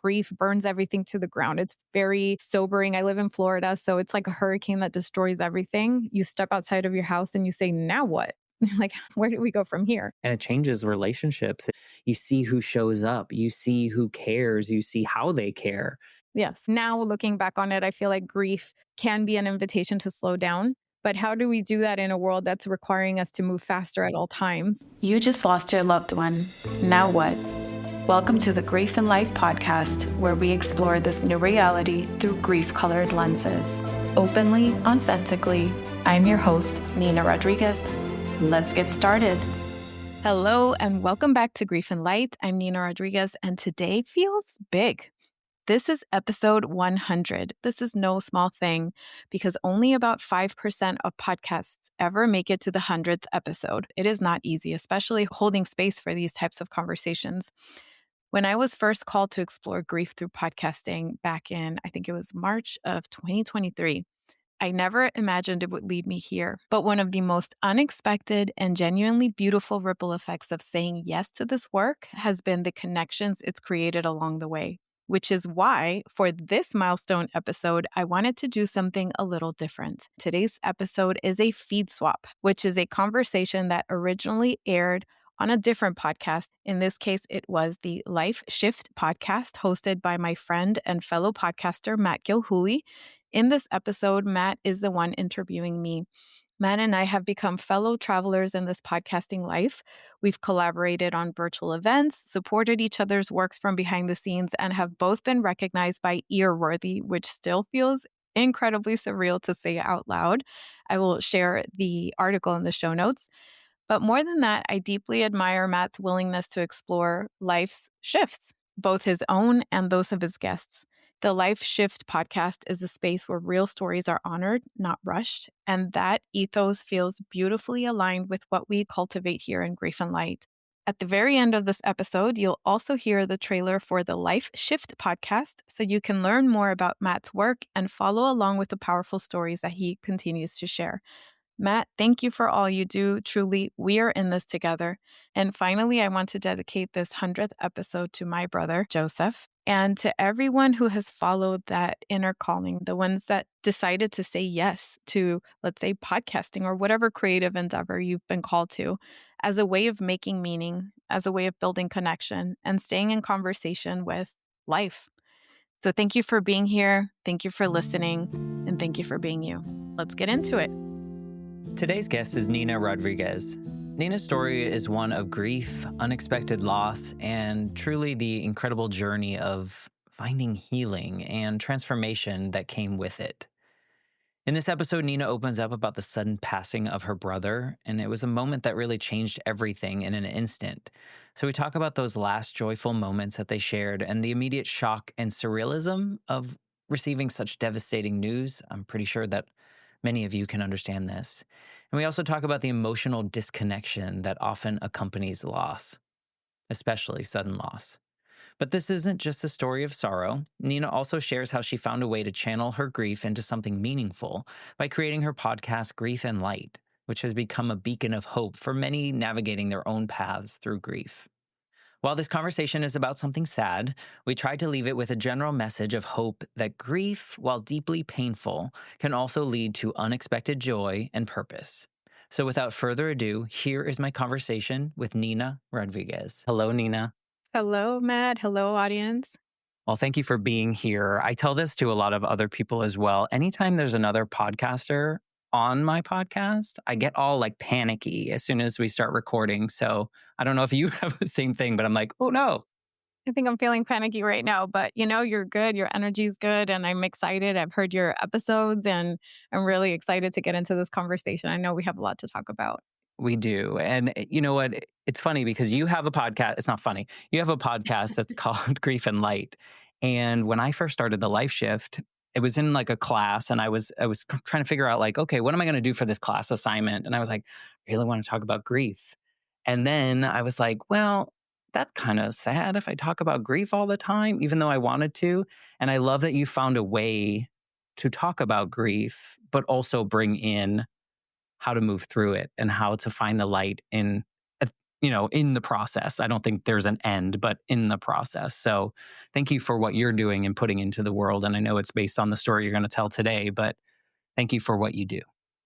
grief burns everything to the ground. It's very sobering. I live in Florida, so it's like a hurricane that destroys everything. You step outside of your house and you say, now what? Like, where do we go from here? And it changes relationships. You see who shows up, you see who cares, you see how they care. Yes. Now looking back on it, I feel like grief can be an invitation to slow down. But how do we do that in a world that's requiring us to move faster at all times? You just lost your loved one. Now what? Welcome to the Grief and Life podcast, where we explore this new reality through grief-colored lenses. Openly, authentically, I'm your host, Nina Rodriguez. Let's get started. Hello, and welcome back to Grief and Light. I'm Nina Rodriguez, and today feels big. This is episode 100. This is no small thing because only about 5% of podcasts ever make it to the 100th episode. It is not easy, especially holding space for these types of conversations. When I was first called to explore grief through podcasting back in, I think it was March of 2023, I never imagined it would lead me here. But one of the most unexpected and genuinely beautiful ripple effects of saying yes to this work has been the connections it's created along the way. Which is why, for this milestone episode, I wanted to do something a little different. Today's episode is a feed swap, which is a conversation that originally aired on a different podcast. In this case, it was the Life Shift podcast hosted by my friend and fellow podcaster, Matt Gilhooly. In this episode, Matt is the one interviewing me. Matt and I have become fellow travelers in this podcasting life. We've collaborated on virtual events, supported each other's works from behind the scenes, and have both been recognized by Earworthy, which still feels incredibly surreal to say out loud. I will share the article in the show notes. But more than that, I deeply admire Matt's willingness to explore life's shifts, both his own and those of his guests. The Life Shift podcast is a space where real stories are honored, not rushed, and that ethos feels beautifully aligned with what we cultivate here in Grief and Light. At the very end of this episode, you'll also hear the trailer for the Life Shift podcast, so you can learn more about Matt's work and follow along with the powerful stories that he continues to share. Matt, thank you for all you do. Truly, we are in this together. And finally, I want to dedicate this 100th episode to my brother, Joseph, and to everyone who has followed that inner calling, the ones that decided to say yes to, let's say, podcasting or whatever creative endeavor you've been called to, as a way of making meaning, as a way of building connection, and staying in conversation with life. So thank you for being here. Thank you for listening. And thank you for being you. Let's get into it. Today's guest is Nina Rodriguez. Nina's story is one of grief, unexpected loss, and truly the incredible journey of finding healing and transformation that came with it. In this episode, Nina opens up about the sudden passing of her brother, and it was a moment that really changed everything in an instant. So we talk about those last joyful moments that they shared and the immediate shock and surrealism of receiving such devastating news. I'm pretty sure that many of you can understand this. And we also talk about the emotional disconnection that often accompanies loss, especially sudden loss. But this isn't just a story of sorrow. Nina also shares how she found a way to channel her grief into something meaningful by creating her podcast, Grief and Light, which has become a beacon of hope for many navigating their own paths through grief. While this conversation is about something sad, we tried to leave it with a general message of hope that grief, while deeply painful, can also lead to unexpected joy and purpose. So without further ado, here is my conversation with Nina Rodriguez. Hello, Nina. Hello, Matt. Hello, audience. Well, thank you for being here. I tell this to a lot of other people as well. Anytime there's another podcaster on my podcast, I get all like panicky as soon as we start recording. So I don't know if you have the same thing, but I'm like, oh no. I think I'm feeling panicky right now, but you're good. Your energy is good. And I'm excited. I've heard your episodes and I'm really excited to get into this conversation. I know we have a lot to talk about. We do. And you know what? It's funny because you have a podcast. It's not funny. You have a podcast that's called Grief and Light. And when I first started the Life Shift, it was in like a class and I was trying to figure out like, okay, what am I going to do for this class assignment? And I was like, I really want to talk about grief. And then I was like, well, that's kind of sad if I talk about grief all the time, even though I wanted to. And I love that you found a way to talk about grief, but also bring in how to move through it and how to find the light in in the process. I don't think there's an end, but in the process. So thank you for what you're doing and putting into the world. And I know it's based on the story you're going to tell today, but thank you for what you do.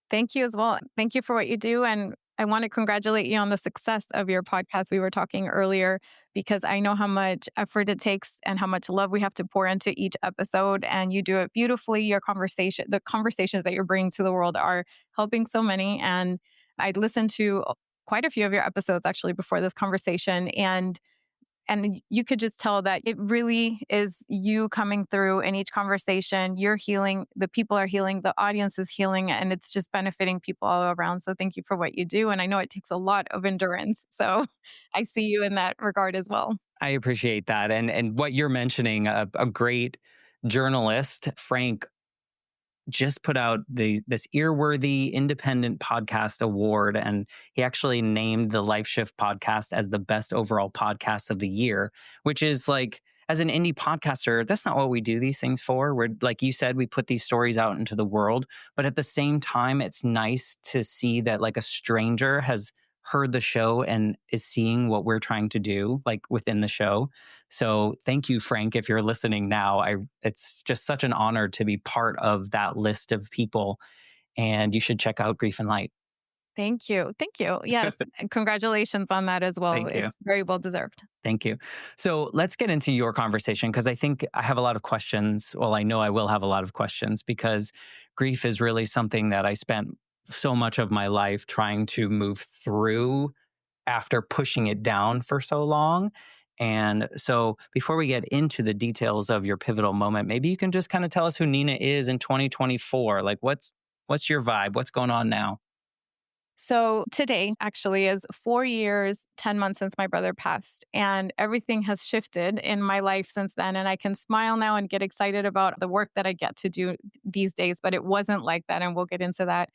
Thank you as well. Thank you for what you do. And I want to congratulate you on the success of your podcast. We were talking earlier because I know how much effort it takes and how much love we have to pour into each episode. And you do it beautifully. The conversations that you're bringing to the world are helping so many. And I listened to quite a few of your episodes actually before this conversation. And you could just tell that it really is you coming through in each conversation. You're healing, the people are healing, the audience is healing, and it's just benefiting people all around. So thank you for what you do. And I know it takes a lot of endurance. So I see you in that regard as well. I appreciate that. And what you're mentioning, a great journalist, Frank, just put out this Earworthy Independent Podcast Award, and he actually named the Life Shift podcast as the best overall podcast of the year, which is like, as an indie podcaster, that's not what we do these things for. We're, like you said, we put these stories out into the world, but at the same time, it's nice to see that like a stranger has heard the show and is seeing what we're trying to do like within the show. So thank you, Frank, if you're listening now. It's just such an honor to be part of that list of people, and you should check out Grief and Light. Thank you. Thank you. Yes. And congratulations on that as well. Thank you. It's very well deserved. Thank you. So let's get into your conversation, because I think I have a lot of questions. Well, I know I will have a lot of questions, because grief is really something that I spent so much of my life trying to move through after pushing it down for so long. And so before we get into the details of your pivotal moment, maybe you can just kind of tell us who Nina is in 2024. Like what's your vibe? What's going on now? So today actually is 4 years, 10 months since my brother passed, and everything has shifted in my life since then. And I can smile now and get excited about the work that I get to do these days, but it wasn't like that. And we'll get into that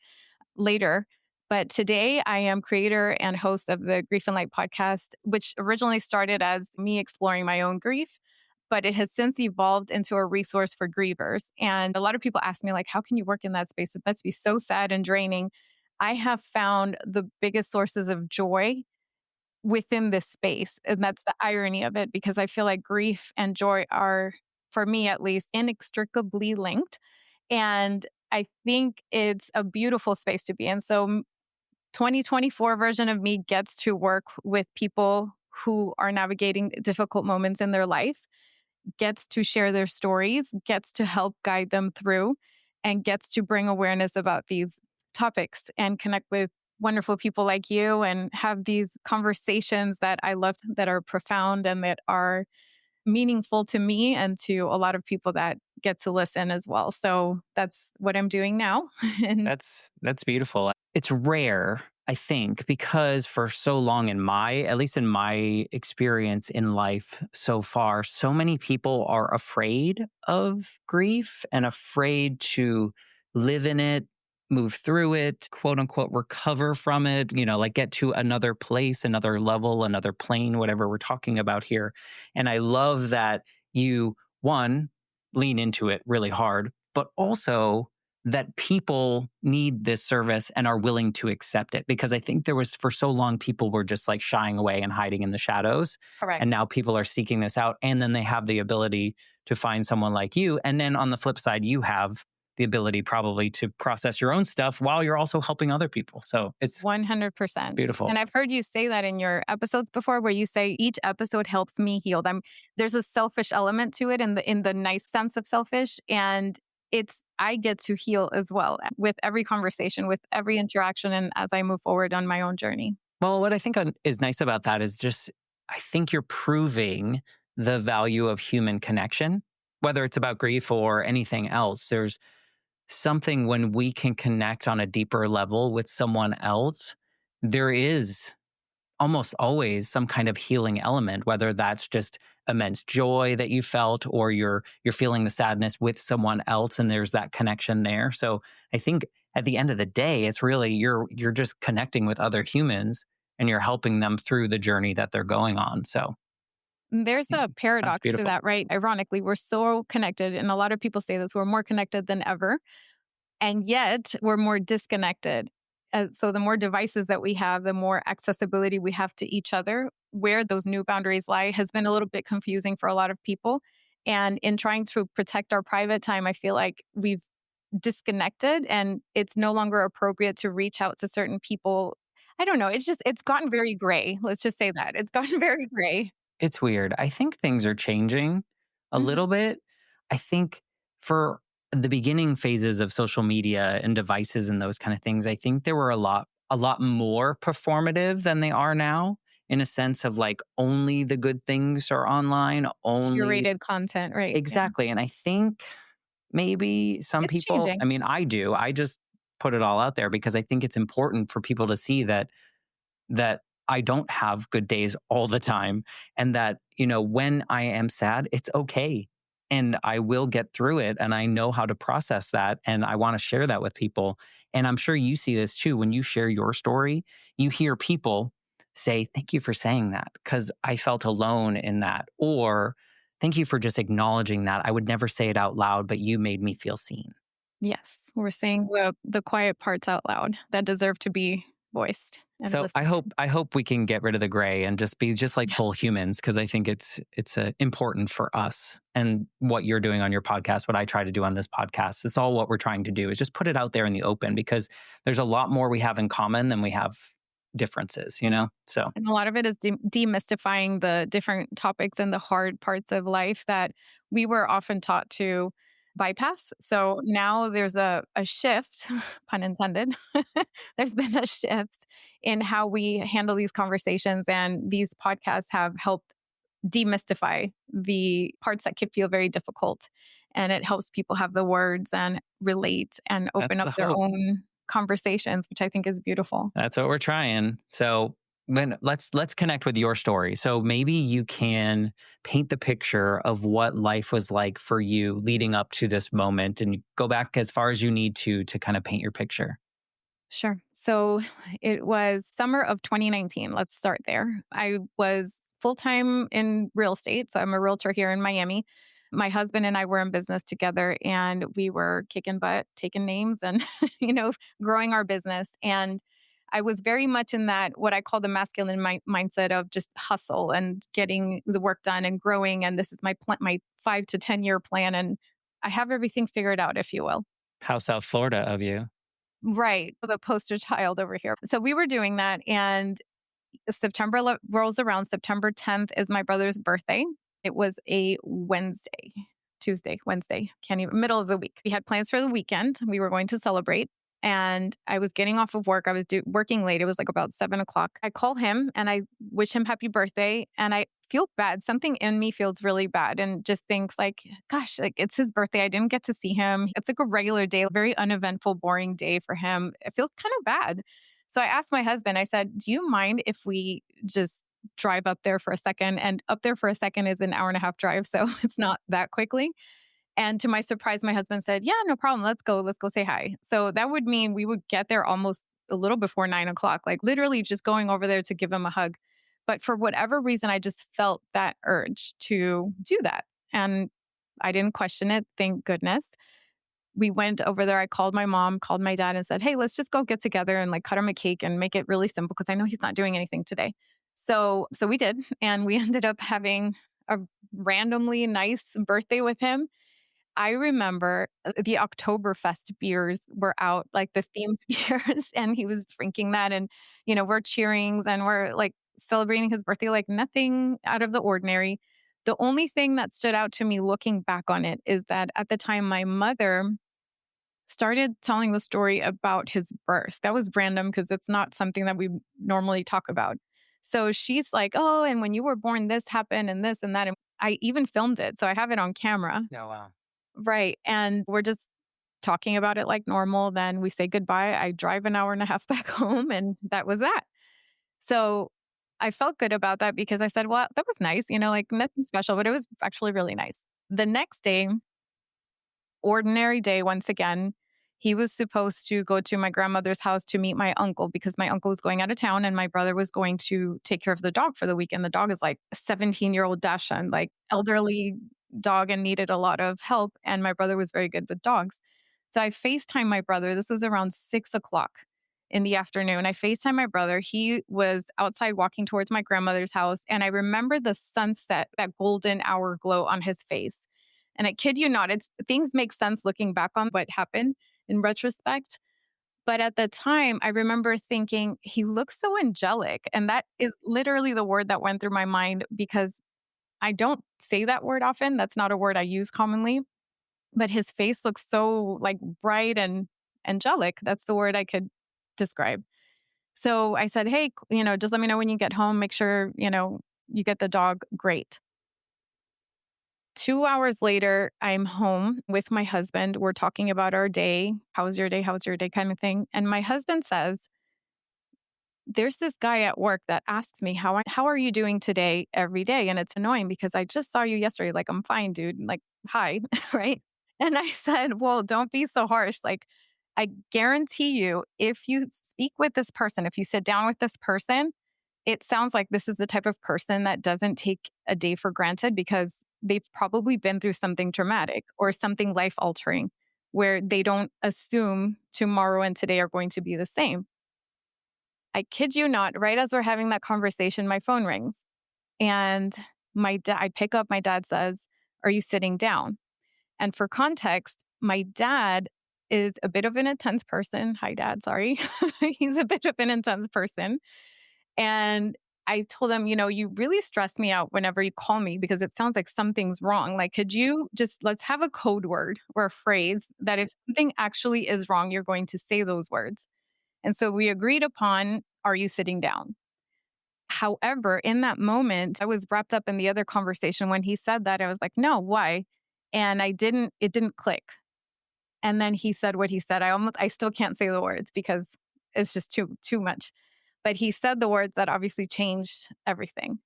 later. But today I am creator and host of the Grief and Light podcast, which originally started as me exploring my own grief, but it has since evolved into a resource for grievers. And a lot of people ask me, like, how can you work in that space? It must be so sad and draining. I have found the biggest sources of joy within this space. And that's the irony of it, because I feel like grief and joy are, for me at least, inextricably linked. And I think it's a beautiful space to be in. So 2024 version of me gets to work with people who are navigating difficult moments in their life, gets to share their stories, gets to help guide them through, and gets to bring awareness about these topics and connect with wonderful people like you and have these conversations that I love, that are profound and that are meaningful to me and to a lot of people that get to listen as well. So that's what I'm doing now. And That's beautiful. It's rare, I think, because for so long at least in my experience in life so far, so many people are afraid of grief and afraid to live in it, move through it, quote unquote, recover from it, like get to another place, another level, another plane, whatever we're talking about here. And I love that you, one, lean into it really hard, but also that people need this service and are willing to accept it. Because I think there was, for so long, people were just like shying away and hiding in the shadows. correct. And now people are seeking this out. And then they have the ability to find someone like you. And then on the flip side, you have the ability probably to process your own stuff while you're also helping other people. So it's 100%. beautiful. And I've heard you say that in your episodes before, where you say each episode helps me heal. There's a selfish element to it in the nice sense of selfish. And I get to heal as well with every conversation, with every interaction, and as I move forward on my own journey. Well, what I think is nice about that is just, I think you're proving the value of human connection, whether it's about grief or anything else. There's something when we can connect on a deeper level with someone else, there is almost always some kind of healing element, whether that's just immense joy that you felt, or you're feeling the sadness with someone else and there's that connection there. So I think at the end of the day, it's really you're just connecting with other humans and you're helping them through the journey that they're going on. So There's a paradox to that, right? Ironically, we're so connected, and a lot of people say this, we're more connected than ever, and yet we're more disconnected. So the more devices that we have, the more accessibility we have to each other. Where those new boundaries lie has been a little bit confusing for a lot of people. And in trying to protect our private time, I feel like we've disconnected and it's no longer appropriate to reach out to certain people. I don't know. It's gotten very gray. Let's just say that. It's gotten very gray. It's weird. I think things are changing a Mhm. little bit. I think for the beginning phases of social media and devices and those kind of things, I think there were a lot more performative than they are now, in a sense of like only the good things are online, only Curated content, right? Yeah. exactly. And I think maybe some It's people, I changing. mean, I do. I just put it all out there because I think it's important for people to see that I don't have good days all the time, and that, when I am sad, it's okay. And I will get through it. And I know how to process that. And I want to share that with people. And I'm sure you see this too. When you share your story, you hear people say, "Thank you for saying that because I felt alone in that." Or, "Thank you for just acknowledging that. I would never say it out loud, but you made me feel seen." Yes, we're saying the quiet parts out loud that deserve to be voiced and So I listened hope to. I hope we can get rid of the gray and just be just like Yeah. full humans, because I think it's important for us. And what you're doing on your podcast, what I try to do on this podcast, it's all what we're trying to do is just put it out there in the open, because there's a lot more we have in common than we have differences. So And a lot of it is demystifying the different topics and the hard parts of life that we were often taught to bypass. So now there's a shift, pun intended. There's been a shift in how we handle these conversations, and these podcasts have helped demystify the parts that could feel very difficult. And it helps people have the words and relate and open that's up the their hope. own conversations, which I think is beautiful. That's what we're trying. So let's connect with your story. So maybe you can paint the picture of what life was like for you leading up to this moment, and go back as far as you need to kind of paint your picture. Sure. So it was summer of 2019. Let's start there. I was full time in real estate. So I'm a realtor here in Miami. My husband and I were in business together and we were kicking butt, taking names and, growing our business. And I was very much in that what I call the masculine mindset of just hustle and getting the work done and growing. And this is my 5 to 10 year plan. And I have everything figured out, if you will. How South Florida of you. Right. The poster child over here. So we were doing that. And rolls around. September 10th is my brother's birthday. It was a Wednesday, Tuesday, Wednesday, can't even, middle of the week. We had plans for the weekend. We were going to celebrate. And I was getting off of work. I was working late. It was like about 7 o'clock. I call him and I wish him happy birthday. And I feel bad. Something in me feels really bad and just thinks like, gosh, like it's his birthday. I didn't get to see him. It's like a regular day, a very uneventful, boring day for him. It feels kind of bad. So I asked my husband, I said, do you mind if we just drive up there for a second? And up there for a second is an hour and a half drive. So it's not that quickly. And to my surprise, my husband said, yeah, no problem. Let's go. Let's go say hi. So that would mean we would get there almost a little before 9 o'clock, like literally just going over there to give him a hug. But for whatever reason, I just felt that urge to do that. And I didn't question it. Thank goodness. We went over there. I called my mom, called my dad, and said, hey, let's just go get together and like cut him a cake and make it really simple because I know he's not doing anything today. So we did. And we ended up having a randomly nice birthday with him. I remember the Oktoberfest beers were out, like the themed beers, and he was drinking that. And, we're cheering and we're like celebrating his birthday, like nothing out of the ordinary. The only thing that stood out to me looking back on it is that at the time, my mother started telling the story about his birth. That was random because it's not something that we normally talk about. So she's like, oh, and when you were born, this happened and this and that. And I even filmed it. So I have it on camera. Oh, wow. Right. And we're just talking about it like normal. Then we say goodbye. I drive an hour and a half back home, and that was that. So I felt good about that because I said, well, that was nice, like nothing special, but it was actually really nice. The next day, ordinary day once again, he was supposed to go to my grandmother's house to meet my uncle because my uncle was going out of town and my brother was going to take care of the dog for the weekend. The dog is like a 17-year-old Dachshund, like elderly dog and needed a lot of help. And my brother was very good with dogs. So I FaceTime my brother. This was around 6 o'clock. in the afternoon. I FaceTime my brother. He was outside walking towards my grandmother's house. And I remember the sunset, that golden hour glow on his face. And I kid you not, it's things make sense looking back on what happened in retrospect. But at the time, I remember thinking, he looks so angelic. And that is literally the word that went through my mind because I don't say that word often. That's not a word I use commonly. But his face looks so like bright and angelic. That's the word I could describe. So I said, hey, just let me know when you get home. Make sure, you get the dog. Great. 2 hours later, I'm home with my husband. We're talking about our day. How was your day? How was your day? Kind of thing. And my husband says, there's this guy at work that asks me, how are you doing today every day? And it's annoying because I just saw you yesterday. Like, I'm fine, dude. Like, hi. Right. And I said, well, don't be so harsh. Like, I guarantee you, if you speak with this person, if you sit down with this person, it sounds like this is the type of person that doesn't take a day for granted because they've probably been through something traumatic or something life altering where they don't assume tomorrow and today are going to be the same. I kid you not, right as we're having that conversation, my phone rings and I pick up, my dad says, are you sitting down? And for context, my dad is a bit of an intense person. Hi, Dad. Sorry. He's a bit of an intense person. And I told him, you really stress me out whenever you call me because it sounds like something's wrong. Like, could you let's have a code word or a phrase that if something actually is wrong, you're going to say those words. And so we agreed upon, are you sitting down? However, in that moment, I was wrapped up in the other conversation. When he said that, I was like, no, why? And it didn't click. And then he said what he said. I still can't say the words because it's just too much. But he said the words that obviously changed everything.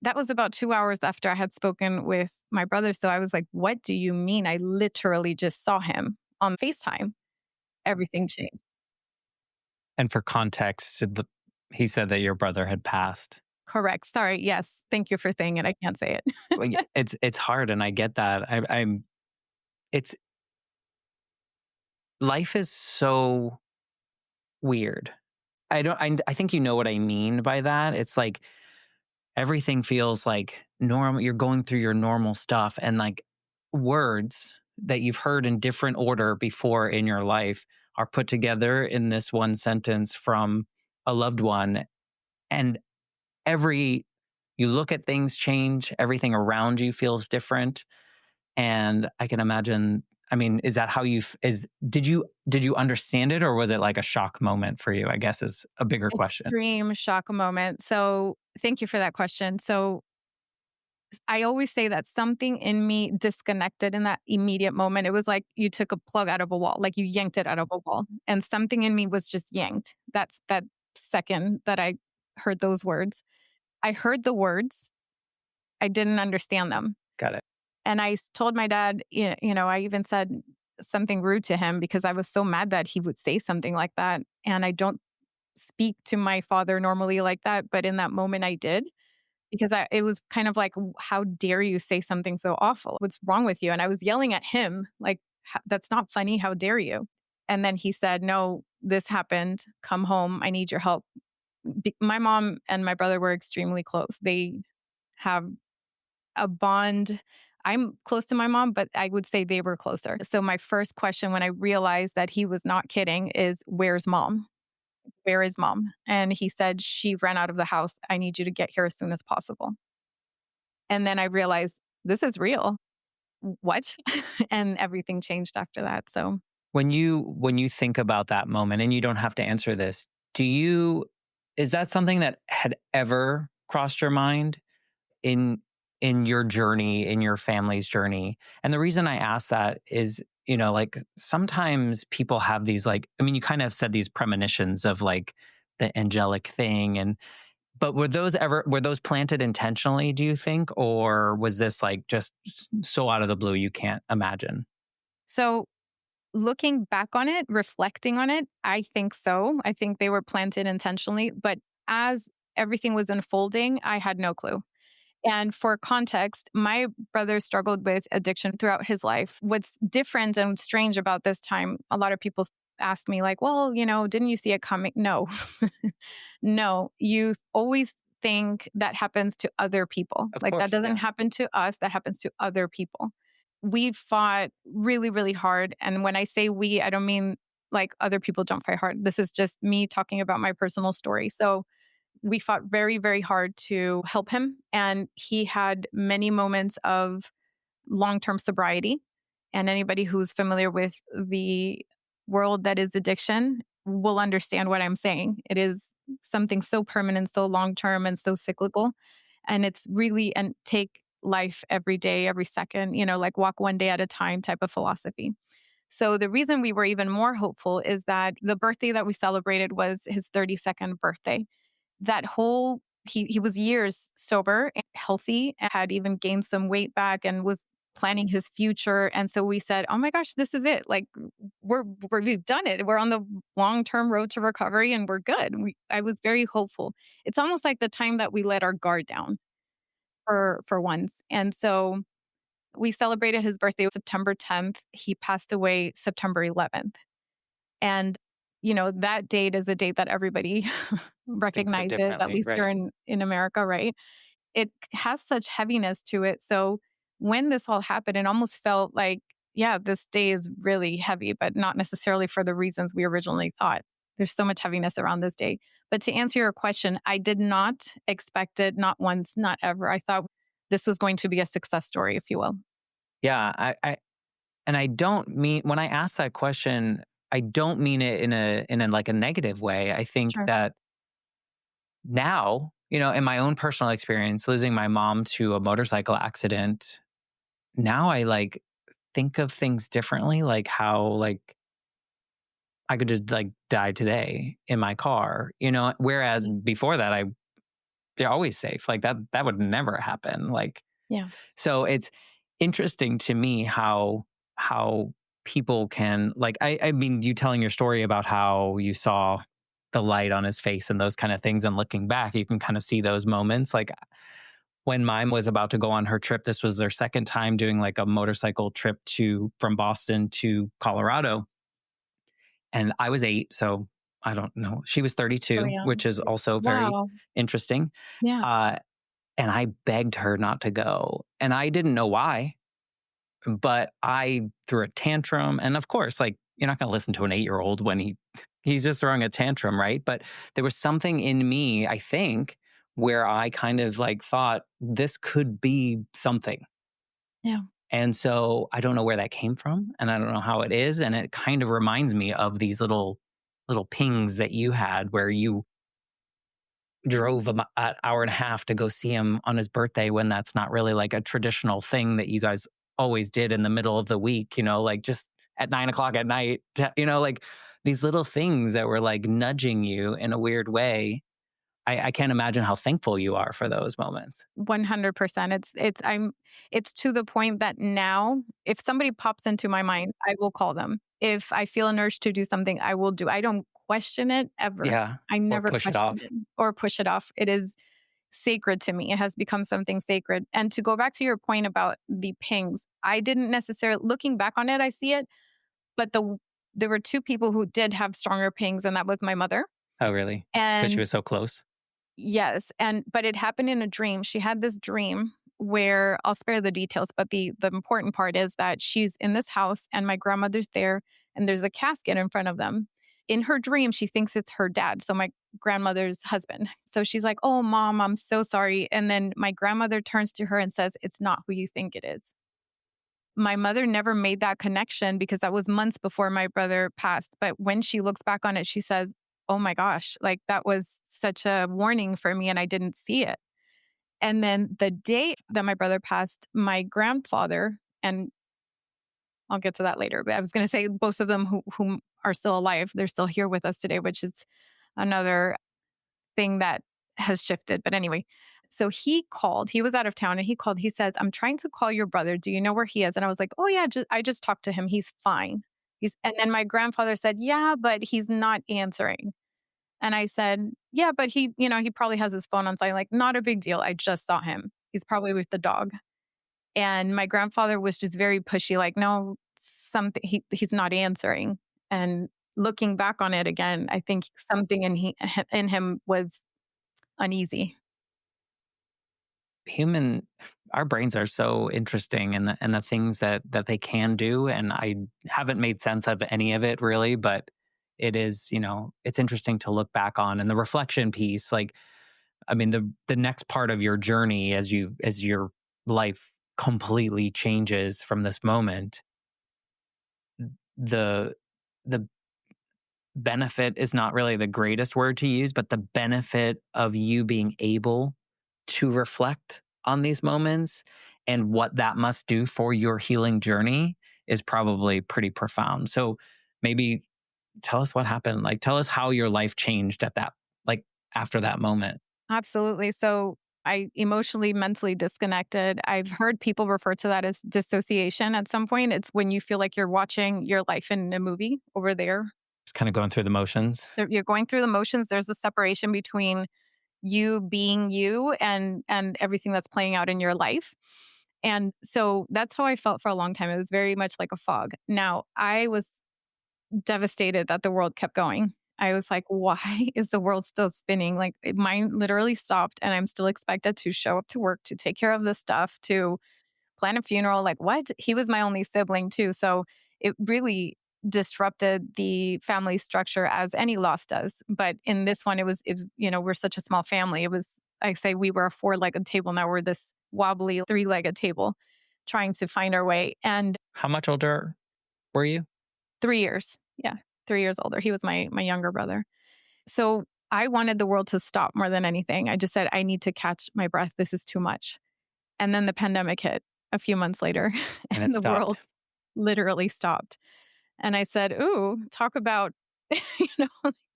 That was about 2 hours after I had spoken with my brother. So I was like, what do you mean? I literally just saw him on FaceTime. Everything changed. And for context, he said that your brother had passed. Correct. Sorry. Yes. Thank you for saying it. I can't say it. Well, yeah, it's hard, and I get that. It's life is so weird. I think you know what I mean by that. It's like everything feels like normal. You're going through your normal stuff, and like words that you've heard in different order before in your life are put together in this one sentence from a loved one. And you look at things change, everything around you feels different. And I can imagine, I mean, is that how did you understand it, or was it like a shock moment for you, I guess is a bigger question. Extreme shock moment. So thank you for that question. So I always say that something in me disconnected in that immediate moment. It was like you took a plug out of a wall, like you yanked it out of a wall, and something in me was just yanked. That's that second that I heard those words. I heard the words. I didn't understand them. Got it. And I told my dad, I even said something rude to him because I was so mad that he would say something like that. And I don't speak to my father normally like that. But in that moment, I did because it was kind of like, how dare you say something so awful? What's wrong with you? And I was yelling at him, like, that's not funny. How dare you? And then he said, no, this happened. Come home. I need your help. My mom and my brother were extremely close. They have a bond. I'm close to my mom, but I would say they were closer. So my first question when I realized that he was not kidding is, where's mom? Where is mom? And he said, she ran out of the house. I need you to get here as soon as possible. And then I realized, this is real. What? And everything changed after that. So when you think about that moment, and you don't have to answer this, is that something that had ever crossed your mind in your journey, in your family's journey? And the reason I ask that is, like sometimes people have these you kind of said these premonitions of like the angelic thing, but were those planted intentionally, do you think? Or was this like just so out of the blue you can't imagine? So looking back on it, reflecting on it, I think so. I think they were planted intentionally. But as everything was unfolding, I had no clue. And for context, my brother struggled with addiction throughout his life. What's different and strange about this time, a lot of people ask me like, well, didn't you see it coming? No, no, you always think that happens to other people. Of Like that course. doesn't Yeah. happen to us, that happens to other people. We fought really, really hard. And when I say we, I don't mean like other people don't fight hard. This is just me talking about my personal story. So we fought very, very hard to help him. And he had many moments of long term sobriety. And anybody who's familiar with the world that is addiction will understand what I'm saying. It is something so permanent, so long term, and so cyclical. And it's really, and take life every day, every second, like walk one day at a time type of philosophy. So the reason we were even more hopeful is that the birthday that we celebrated was his 32nd birthday. That whole he was years sober and healthy and had even gained some weight back and was planning his future. And so we said, "Oh my gosh, this is it. Like we've done it. We're on the long-term road to recovery and we're good." I was very hopeful. It's almost like the time that we let our guard down for once. And so we celebrated his birthday September 10th. He passed away September 11th. And, that date is a date that everybody Thinks of recognizes, at differently. least here Right. in America, right? It has such heaviness to it. So when this all happened, it almost felt like, yeah, this day is really heavy, but not necessarily for the reasons we originally thought. There's so much heaviness around this day. But to answer your question, I did not expect it, not once, not ever. I thought this was going to be a success story, if you will. Yeah. And I don't mean, when I ask that question, I don't mean it in a like a negative way. I think Sure. that now, in my own personal experience, losing my mom to a motorcycle accident, now I like think of things differently, like how like I could just like die today in my car, whereas Mhm. before that they're always safe. Like that would never happen. Like, Yeah. so it's interesting to me how people can like I mean, you telling your story about how you saw the light on his face and those kind of things, and looking back you can kind of see those moments. Like when mine was about to go on her trip, this was their second time doing like a motorcycle trip to from Boston to Colorado, and I was 8, so I don't know, she was So 32, young. which is also very Wow. interesting. Yeah. uh and I begged her not to go, and I didn't know why, but I threw a tantrum. And of course, like, you're not going to listen to an 8-year-old when he's just throwing a tantrum, right? But there was something in me, I think, where I kind of like thought this could be something. Yeah. And so I don't know where that came from, and I don't know how it is, and it kind of reminds me of these little pings that you had where you drove an hour and a half to go see him on his birthday, when that's not really like a traditional thing that you guys always did in the middle of the week, like just at 9 o'clock at night, like these little things that were like nudging you in a weird way. I can't imagine how thankful you are for those moments. 100%. It's to the point that now if somebody pops into my mind, I will call them. If I feel an urge to do something, I will do. I don't question it ever. Yeah. I Or never push it question off. it or push it off. It is sacred to me. It has become something sacred. And to go back to your point about the pings, I didn't necessarily, looking back on it, I see it, but there were two people who did have stronger pings, and that was my mother. Oh, really? Because she And was so close. yes, but it happened in a dream. She had this dream where I'll spare the details, but the important part is that she's in this house and my grandmother's there and there's a casket in front of them. In her dream, she thinks it's her dad, so my grandmother's husband. So she's like, "Oh, mom, I'm so sorry." And then my grandmother turns to her and says, "It's not who you think it is." My mother never made that connection because that was months before my brother passed. But when she looks back on it, she says, "Oh my gosh, like that was such a warning for me and I didn't see it." And then the day that my brother passed, my grandfather, and I'll get to that later, but I was going to say both of them who are still alive, they're still here with us today, which is another thing that has shifted. But anyway, so he called, he was out of town and he called, he says, "I'm trying to call your brother. Do you know where he is?" And I was like, "Oh yeah, I just talked to him. He's fine." And then my grandfather said, "Yeah, but he's not answering." And I said, "Yeah, but he probably has his phone on silent." Like, not a big deal. I just saw him. He's probably with the dog. And my grandfather was just very pushy, like, "No, something, he's not answering." And looking back on it again, I think something in him was uneasy. Human Our brains are so interesting, and the things that they can do, and I haven't made sense of any of it really, but it is, it's interesting to look back on. And the reflection piece, like, I mean, the next part of your journey as your life completely changes from this moment, the the benefit is not really the greatest word to use, but the benefit of you being able to reflect on these moments and what that must do for your healing journey is probably pretty profound. So maybe tell us what happened. Like, tell us how your life changed at that, like, after that moment. Absolutely. So I emotionally, mentally disconnected. I've heard people refer to that as dissociation at some point. It's when you feel like you're watching your life in a movie over there. Just kind of going through the motions. You're going through the motions. There's the separation between you being you and everything that's playing out in your life. And so that's how I felt for a long time. It was very much like a fog. Now, I was devastated that the world kept going. I was like, why is the world still spinning? Like mine literally stopped and I'm still expected to show up to work, to take care of this stuff, to plan a funeral. Like what? He was my only sibling too. So it really disrupted the family structure as any loss does. But in this one, we're such a small family. It was, I say we were a 4-legged table. Now we're this wobbly 3-legged table trying to find our way. And How much older were you? 3 years. Yeah. 3 years older. He was my younger brother. So I wanted the world to stop more than anything. I just said, I need to catch my breath. This is too much. And then the pandemic hit a few months later And it and the world stopped. literally stopped. And I said, ooh, talk about,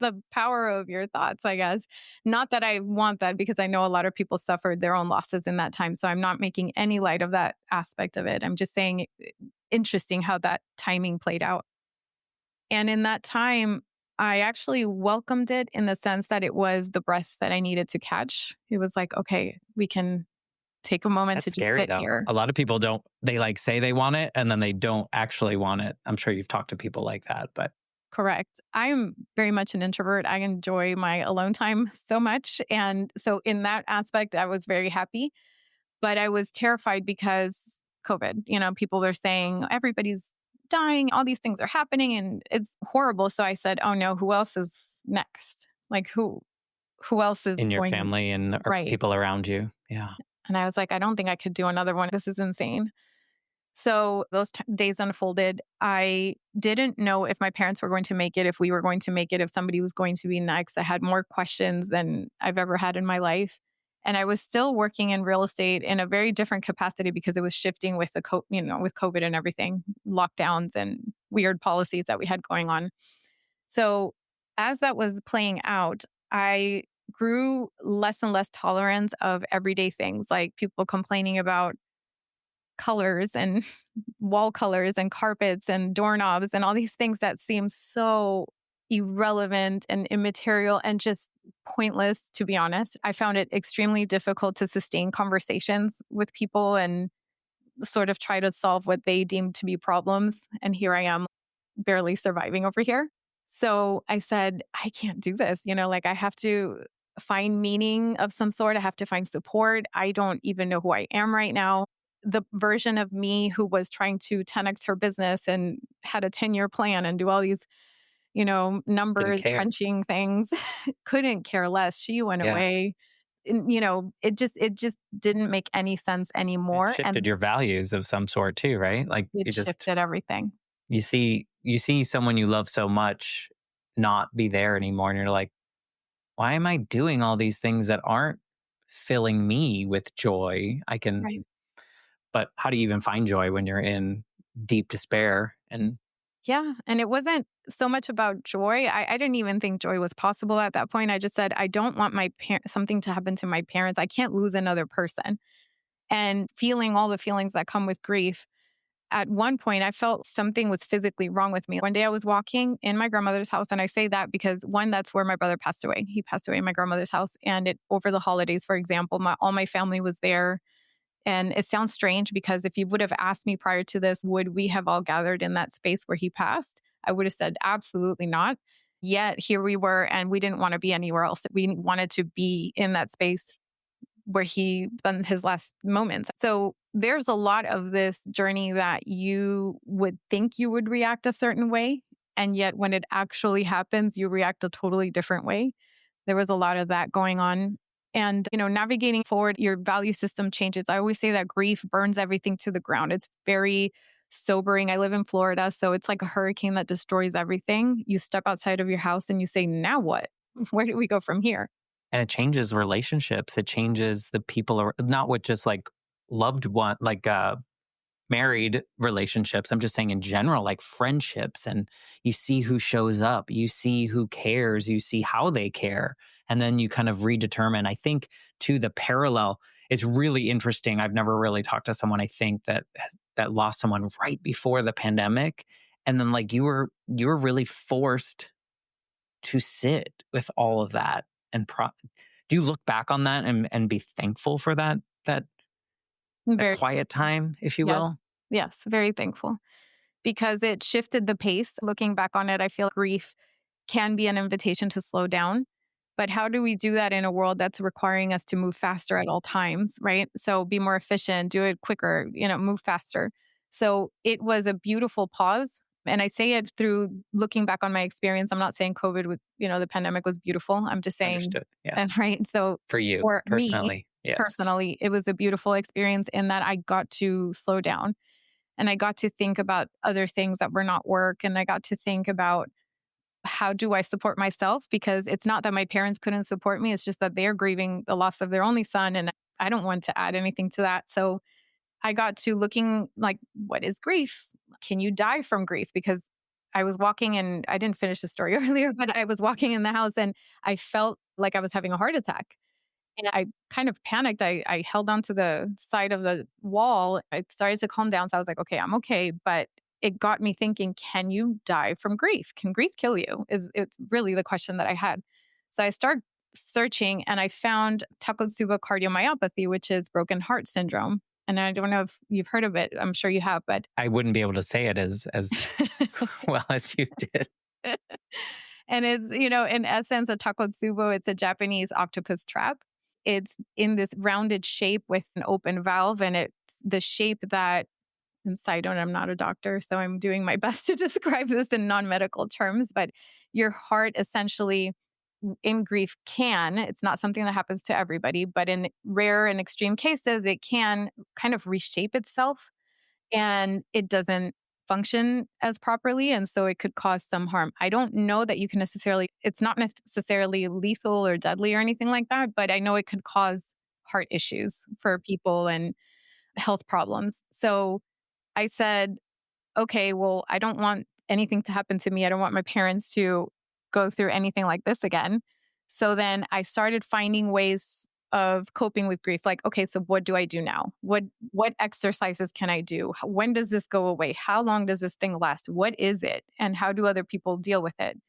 the power of your thoughts, I guess. Not that I want that because I know a lot of people suffered their own losses in that time. So I'm not making any light of that aspect of it. I'm just saying interesting how that timing played out. And in that time, I actually welcomed it in the sense that it was the breath that I needed to catch. It was like, okay, we can take a moment That's to just scary sit though. here. A lot of people don't, they like say they want it and then they don't actually want it. I'm sure you've talked to people like that, but Correct. I'm very much an introvert. I enjoy my alone time so much. And so, in that aspect, I was very happy. But I was terrified because COVID, people were saying everybody's dying, all these things are happening, and it's horrible. So I said, oh no, who else is next? Like, who else is in your going? family and or Right. people around you. Yeah. And I was like, I don't think I could do another one. This is insane. So those days unfolded. I didn't know if my parents were going to make it, if we were going to make it, if somebody was going to be next. I had more questions than I've ever had in my life. And I was still working in real estate in a very different capacity because it was shifting with with COVID and everything, lockdowns and weird policies that we had going on. So as that was playing out, I grew less and less tolerant of everyday things like people complaining about colors and wall colors and carpets and doorknobs and all these things that seem so irrelevant and immaterial and just pointless, to be honest. I found it extremely difficult to sustain conversations with people and sort of try to solve what they deemed to be problems. And here I am barely surviving over here. So I said, I can't do this. Like I have to find meaning of some sort. I have to find support. I don't even know who I am right now. The version of me who was trying to 10x her business and had a 10-year plan and do all these, Didn't numbers care. crunching things, couldn't care less. She went Yeah. away. And, it just didn't make any sense It anymore. shifted And your values of some sort too, right? Like it you just shifted everything. you see someone you love so much not be there anymore and you're like, why am I doing all these things that aren't filling me with joy? Right. But how do you even find joy when you're in deep despair? And Yeah. And it wasn't so much about joy. I didn't even think joy was possible at that point. I just said, I don't want something to happen to my parents. I can't lose another person. And feeling all the feelings that come with grief. At one point, I felt something was physically wrong with me. One day I was walking in my grandmother's house. And I say that because one, that's where my brother passed away. He passed away in my grandmother's house. And over the holidays, for example, all my family was there. And it sounds strange because if you would have asked me prior to this, would we have all gathered in that space where he passed? I would have said, absolutely not. Yet here we were, and we didn't want to be anywhere else. We wanted to be in that space where he spent his last moments. So there's a lot of this journey that you would think you would react a certain way. And yet when it actually happens, you react a totally different way. There was a lot of that going on. And, navigating forward, your value system changes. I always say that grief burns everything to the ground. It's very sobering. I live in Florida, so it's like a hurricane that destroys everything. You step outside of your house and you say, now what? Where do we go from here? And it changes relationships. It changes the people, not with just like loved one, like married relationships. I'm just saying in general, like friendships. And you see who shows up, you see who cares, you see how they care. And then you kind of redetermine. I think too, the parallel is really interesting. I've never really talked to someone I think that lost someone right before the pandemic. And then like you were really forced to sit with all of that. And do you look back on that and be thankful for that Very, quiet time, if you yes, will? yes, very thankful because it shifted the pace. Looking back on it, I feel grief can be an invitation to slow down. But how do we do that in a world that's requiring us to move faster at all times, right? So be more efficient, do it quicker, move faster. So it was a beautiful pause. And I say it through looking back on my experience. I'm not saying COVID with, the pandemic was beautiful. I'm just saying, Understood. Yeah. right? So For you for me personally. Yes. personally, it was a beautiful experience in that I got to slow down and I got to think about other things that were not work. And I got to think about how do I support myself? Because it's not that my parents couldn't support me. It's just that they're grieving the loss of their only son. And I don't want to add anything to that. So I got to looking like, what is grief? Can you die from grief? Because I was walking and I didn't finish the story earlier, but I was walking in the house and I felt like I was having a heart attack. And I kind of panicked. I held onto the side of the wall. I started to calm down. So I was like, okay, I'm okay. But it got me thinking, can you die from grief? Can grief kill you? It's really the question that I had. So I started searching and I found Takotsubo cardiomyopathy, which is broken heart syndrome. And I don't know if you've heard of it. I'm sure you have, but I wouldn't be able to say it as well as you did. and it's, in essence, a Takotsubo, it's a Japanese octopus trap. It's in this rounded shape with an open valve, and it's the shape that, and side note, I'm not a doctor, so I'm doing my best to describe this in non-medical terms, but your heart essentially in grief it's not something that happens to everybody, but in rare and extreme cases, it can kind of reshape itself and it doesn't function as properly. And so it could cause some harm. I don't know that you can necessarily, it's not necessarily lethal or deadly or anything like that, but I know it could cause heart issues for people and health problems. So I said, okay, well, I don't want anything to happen to me. I don't want my parents to go through anything like this again. So then I started finding ways of coping with grief. Like, okay, so what do I do now? What exercises can I do? When does this go away? How long does this thing last? What is it? And how do other people deal with it?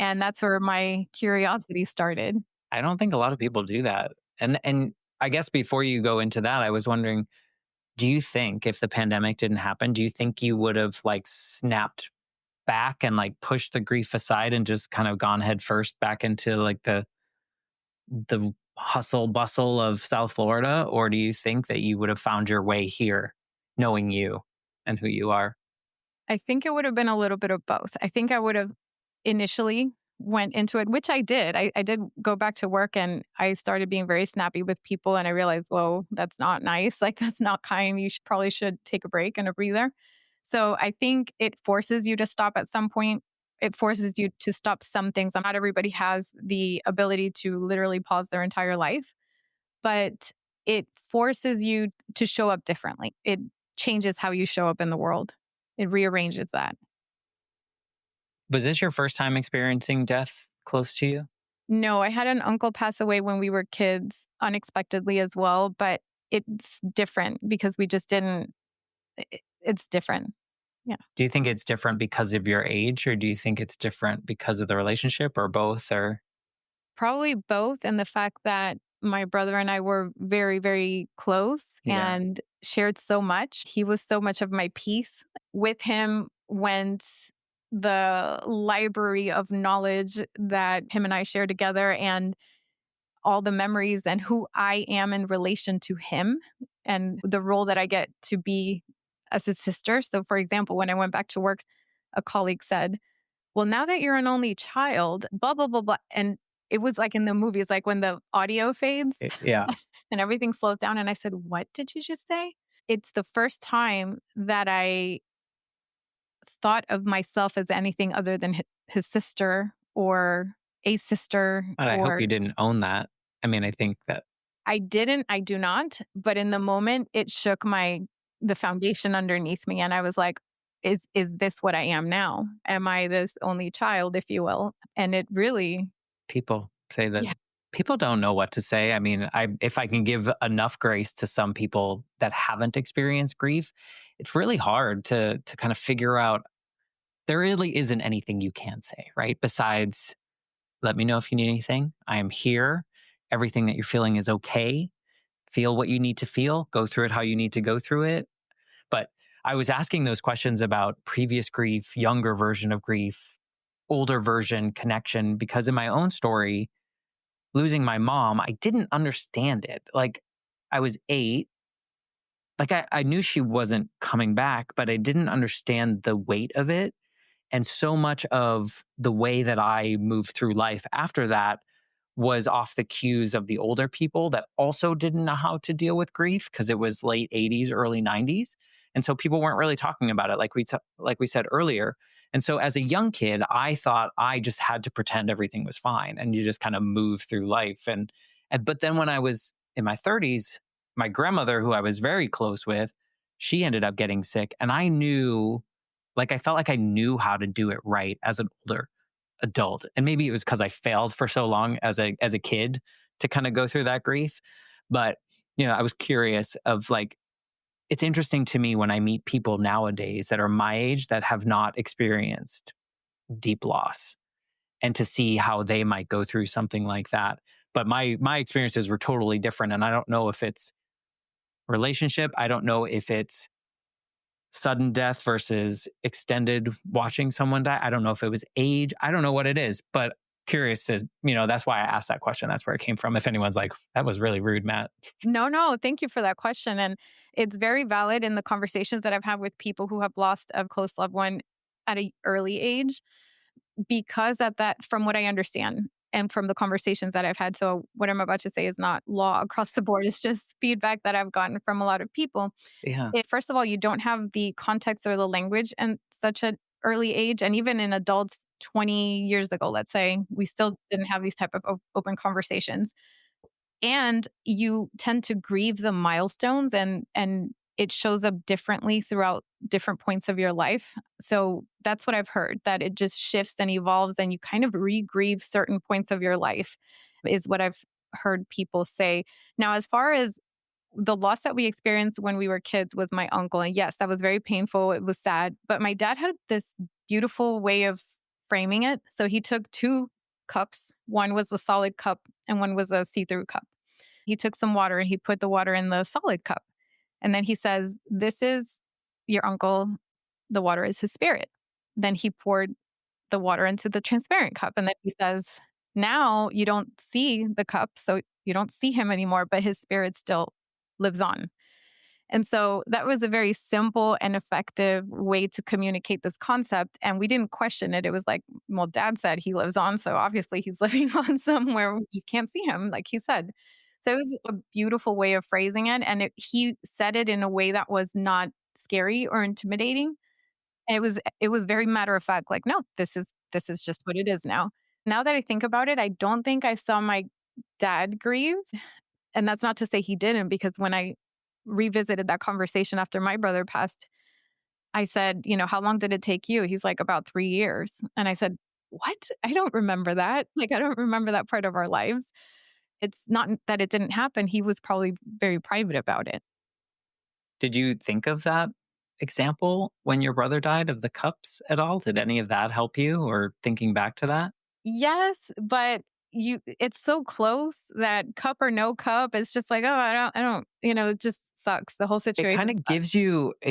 And that's where my curiosity started. I don't think a lot of people do that. And I guess before you go into that, I was wondering, do you think if the pandemic didn't happen, do you think you would have like snapped back and like pushed the grief aside and just kind of gone head first back into like the hustle bustle of South Florida? Or do you think that you would have found your way here knowing you and who you are? I think it would have been a little bit of both. I think I would have initially went into it, which I did. I did go back to work and I started being very snappy with people and I realized, whoa, that's not nice. Like that's not kind. You probably should take a break and a breather. So I think it forces you to stop at some point. It forces you to stop some things. Not everybody has the ability to literally pause their entire life, but it forces you to show up differently. It changes how you show up in the world. It rearranges that. Was this your first time experiencing death close to you? No, I had an uncle pass away when we were kids unexpectedly as well, but it's different because we just didn't, it's different. Yeah. Do you think it's different because of your age, or do you think it's different because of the relationship, or both? Or Probably both. And the fact that my brother and I were very, very close and shared so much. He was so much of my peace. With him went the library of knowledge that him and I share together, and all the memories and who I am in relation to him and the role that I get to be as his sister. So, for example, when I went back to work, a colleague said, "Well, now that you're an only child, blah, blah, blah, blah." And it was like in the movie, it's like when the audio fades Yeah. and everything slows down. And I said, "What did you just say?" It's the first time that I thought of myself as anything other than his sister or a sister. But I hope Or you didn't own that. I mean, I think that I didn't, I do not. But in the moment, it shook the foundation underneath me. And I was like, is this what I am now? Am I this only child, if you will? And it really, people say that yeah. people don't know what to say. I mean, if I can give enough grace to some people that haven't experienced grief, it's really hard to kind of figure out. There really isn't anything you can say, right? Besides, let me know if you need anything. I am here. Everything that you're feeling is okay. Feel what you need to feel. Go through it how you need to go through it. But I was asking those questions about previous grief, younger version of grief, older version connection, because in my own story, losing my mom, I didn't understand it. Like, I was 8. Like, I knew she wasn't coming back, but I didn't understand the weight of it. And so much of the way that I moved through life after that was off the cues of the older people that also didn't know how to deal with grief, because it was late 80s, early 90s. And so people weren't really talking about it like we said earlier. And so as a young kid, I thought I just had to pretend everything was fine and you just kind of move through life. And but then when I was in my 30s, my grandmother, who I was very close with, she ended up getting sick. And I felt like I knew how to do it right as an older adult. And maybe it was because I failed for so long as a kid to kind of go through that grief. But, I was curious of, like, it's interesting to me when I meet people nowadays that are my age that have not experienced deep loss, and to see how they might go through something like that. But my experiences were totally different. And I don't know if it's relationship. I don't know if it's sudden death versus extended watching someone die. I don't know if it was age. I don't know what it is, but curious to, that's why I asked that question. That's where it came from. If anyone's like, that was really rude, Matt. No, thank you for that question. And it's very valid in the conversations that I've had with people who have lost a close loved one at an early age, because at that, from what I understand and from the conversations that I've had, so what I'm about to say is not law across the board, it's just feedback that I've gotten from a lot of people. Yeah. First of all, you don't have the context or the language in such an early age. And even in adults 20 years ago, let's say, we still didn't have these type of open conversations. And you tend to grieve the milestones, and it shows up differently throughout different points of your life. So that's what I've heard, that it just shifts and evolves and you kind of re-grieve certain points of your life, is what I've heard people say. Now, as far as the loss that we experienced when we were kids was my uncle. And yes, that was very painful. It was sad. But my dad had this beautiful way of framing it. So he took 2 cups. One was a solid cup and one was a see-through cup. He took some water and he put the water in the solid cup. And then he says, "This is your uncle. The water is his spirit." Then he poured the water into the transparent cup. And then he says, "Now you don't see the cup, so you don't see him anymore, but his spirit still lives on." And so that was a very simple and effective way to communicate this concept. And we didn't question it. It was like, well, dad said he lives on. So obviously he's living on somewhere. We just can't see him, like he said. So it was a beautiful way of phrasing it. And he said it in a way that was not scary or intimidating. And it was very matter of fact, like, no, this is just what it is now. Now that I think about it, I don't think I saw my dad grieve. And that's not to say he didn't, because when I revisited that conversation after my brother passed, I said, "How long did it take you?" He's like, "About 3 years." And I said, "What? I don't remember that. Like, I don't remember that part of our lives." It's not that it didn't happen. He was probably very private about it. Did you think of that example when your brother died, of the cups at all? Did any of that help you, or thinking back to that? Yes, but it's so close that cup or no cup, it's just like, oh, I don't, it's just sucks. The whole It situation kind of sucks.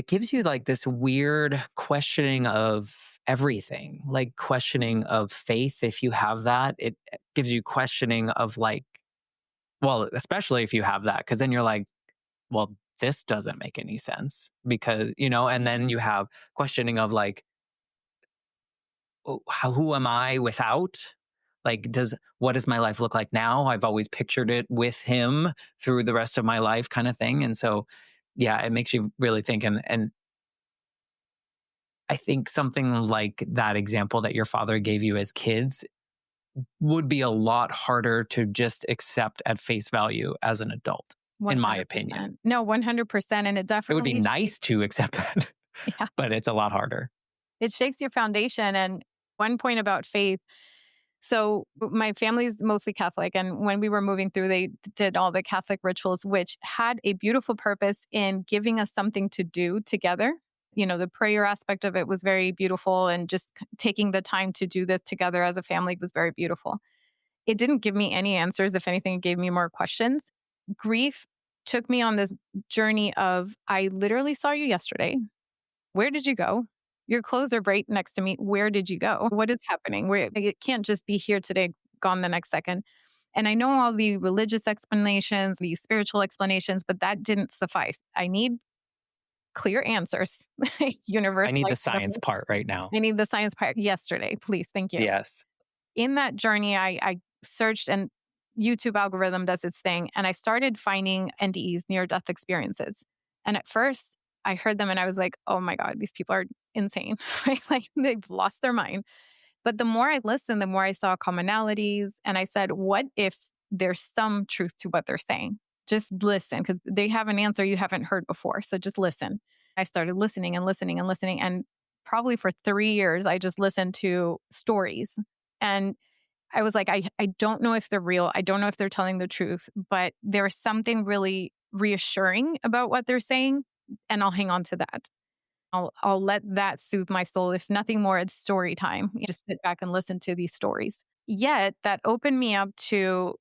gives you like this weird questioning of everything, like questioning of faith. If you have that, it gives you questioning of like, well, especially if you have that, because then you're like, well, this doesn't make any sense because, and then you have questioning of like, oh, who am I without? Like, what does my life look like now? I've always pictured it with him through the rest of my life, kind of thing. And so, yeah, it makes you really think. And I think something like that example that your father gave you as kids would be a lot harder to just accept at face value as an adult, in my opinion. 100%. No, 100%. And it It would be definitely, nice to accept that, yeah, but it's a lot harder. it shakes your foundation. And one point about faith. So my family's mostly Catholic. And when we were moving through, they did all the Catholic rituals, which had a beautiful purpose in giving us something to do together. The prayer aspect of it was very beautiful. And just taking the time to do this together as a family was very beautiful. It didn't give me any answers. If anything, it gave me more questions. Grief took me on this journey of, I literally saw you yesterday. Where did you go? Your clothes are right next to me. Where did you go? What is happening? It can't just be here today, gone the next second. And I know all the religious explanations, the spiritual explanations, but that didn't suffice. I need clear answers. I Universe, need the like science universe. part right now. I need the science part yesterday, please. Thank you. Yes. In that journey, I searched, and YouTube algorithm does its thing. And I started finding NDEs, near death experiences. And at first, I heard them and I was like, oh my God, these people are insane, right? Like they've lost their mind. But the more I listened, the more I saw commonalities. And I said, what if there's some truth to what they're saying? Just listen, because they have an answer you haven't heard before. So just listen. I started listening and listening and listening. And probably for 3 years, I just listened to stories. And I was like, I don't know if they're real. I don't know if they're telling the truth, but there's something really reassuring about what they're saying. And I'll hang on to that. I'll let that soothe my soul. If nothing more, it's story time. You just sit back and listen to these stories. Yet that opened me up to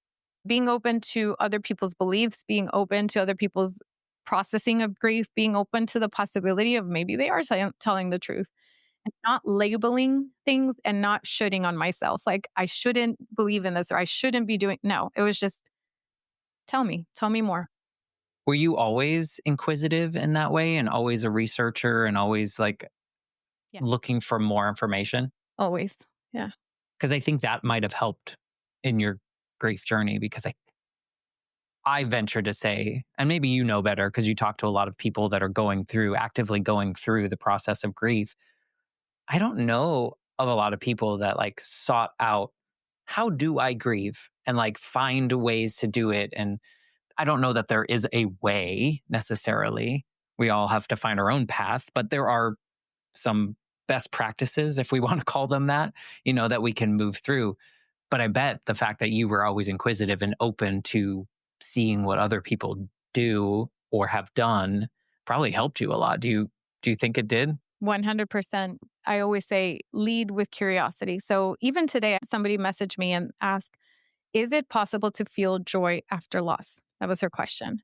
being open to other people's beliefs, being open to other people's processing of grief, being open to the possibility of maybe they are telling the truth, and not labeling things and not shoulding on myself. Like I shouldn't believe in this or I shouldn't be doing. No, it was just tell me more. Were you always inquisitive in that way and always a researcher and always like Yeah, looking for more information? always. Yeah. Because I think that might have helped in your grief journey because I venture to say, and maybe you know better because you talk to a lot of people that are actively going through the process of grief. I don't know of a lot of people that like sought out, how do I grieve and like find ways to do it. And I don't know that there is a way necessarily. We all have to find our own path, but there are some best practices, if we want to call them that, that we can move through. But I bet the fact that you were always inquisitive and open to seeing what other people do or have done probably helped you a lot. Do you think it did? 100%. I always say lead with curiosity. So even today, somebody messaged me and asked, is it possible to feel joy after loss? That was her question.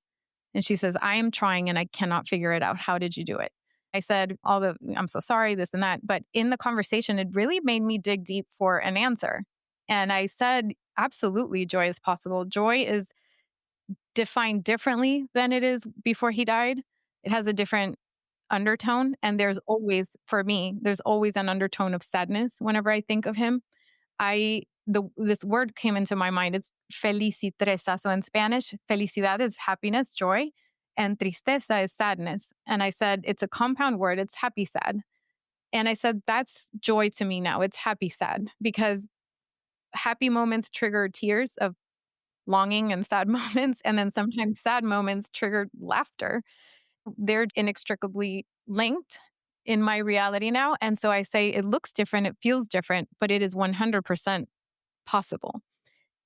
And she says, I am trying and I cannot figure it out. How did you do it? I said, I'm so sorry, this and that. But in the conversation, it really made me dig deep for an answer. And I said, absolutely, joy is possible. Joy is defined differently than it is before he died. It has a different undertone. And for me, there's always an undertone of sadness whenever I think of him. This word came into my mind. It's Felicitreza. So in Spanish, felicidad is happiness, joy, and tristeza is sadness. And I said, it's a compound word. It's happy sad. And I said, that's joy to me now. It's happy sad because happy moments trigger tears of longing and sad moments. And then sometimes sad moments trigger laughter. They're inextricably linked in my reality now. And so I say it looks different, it feels different, but it is 100% possible.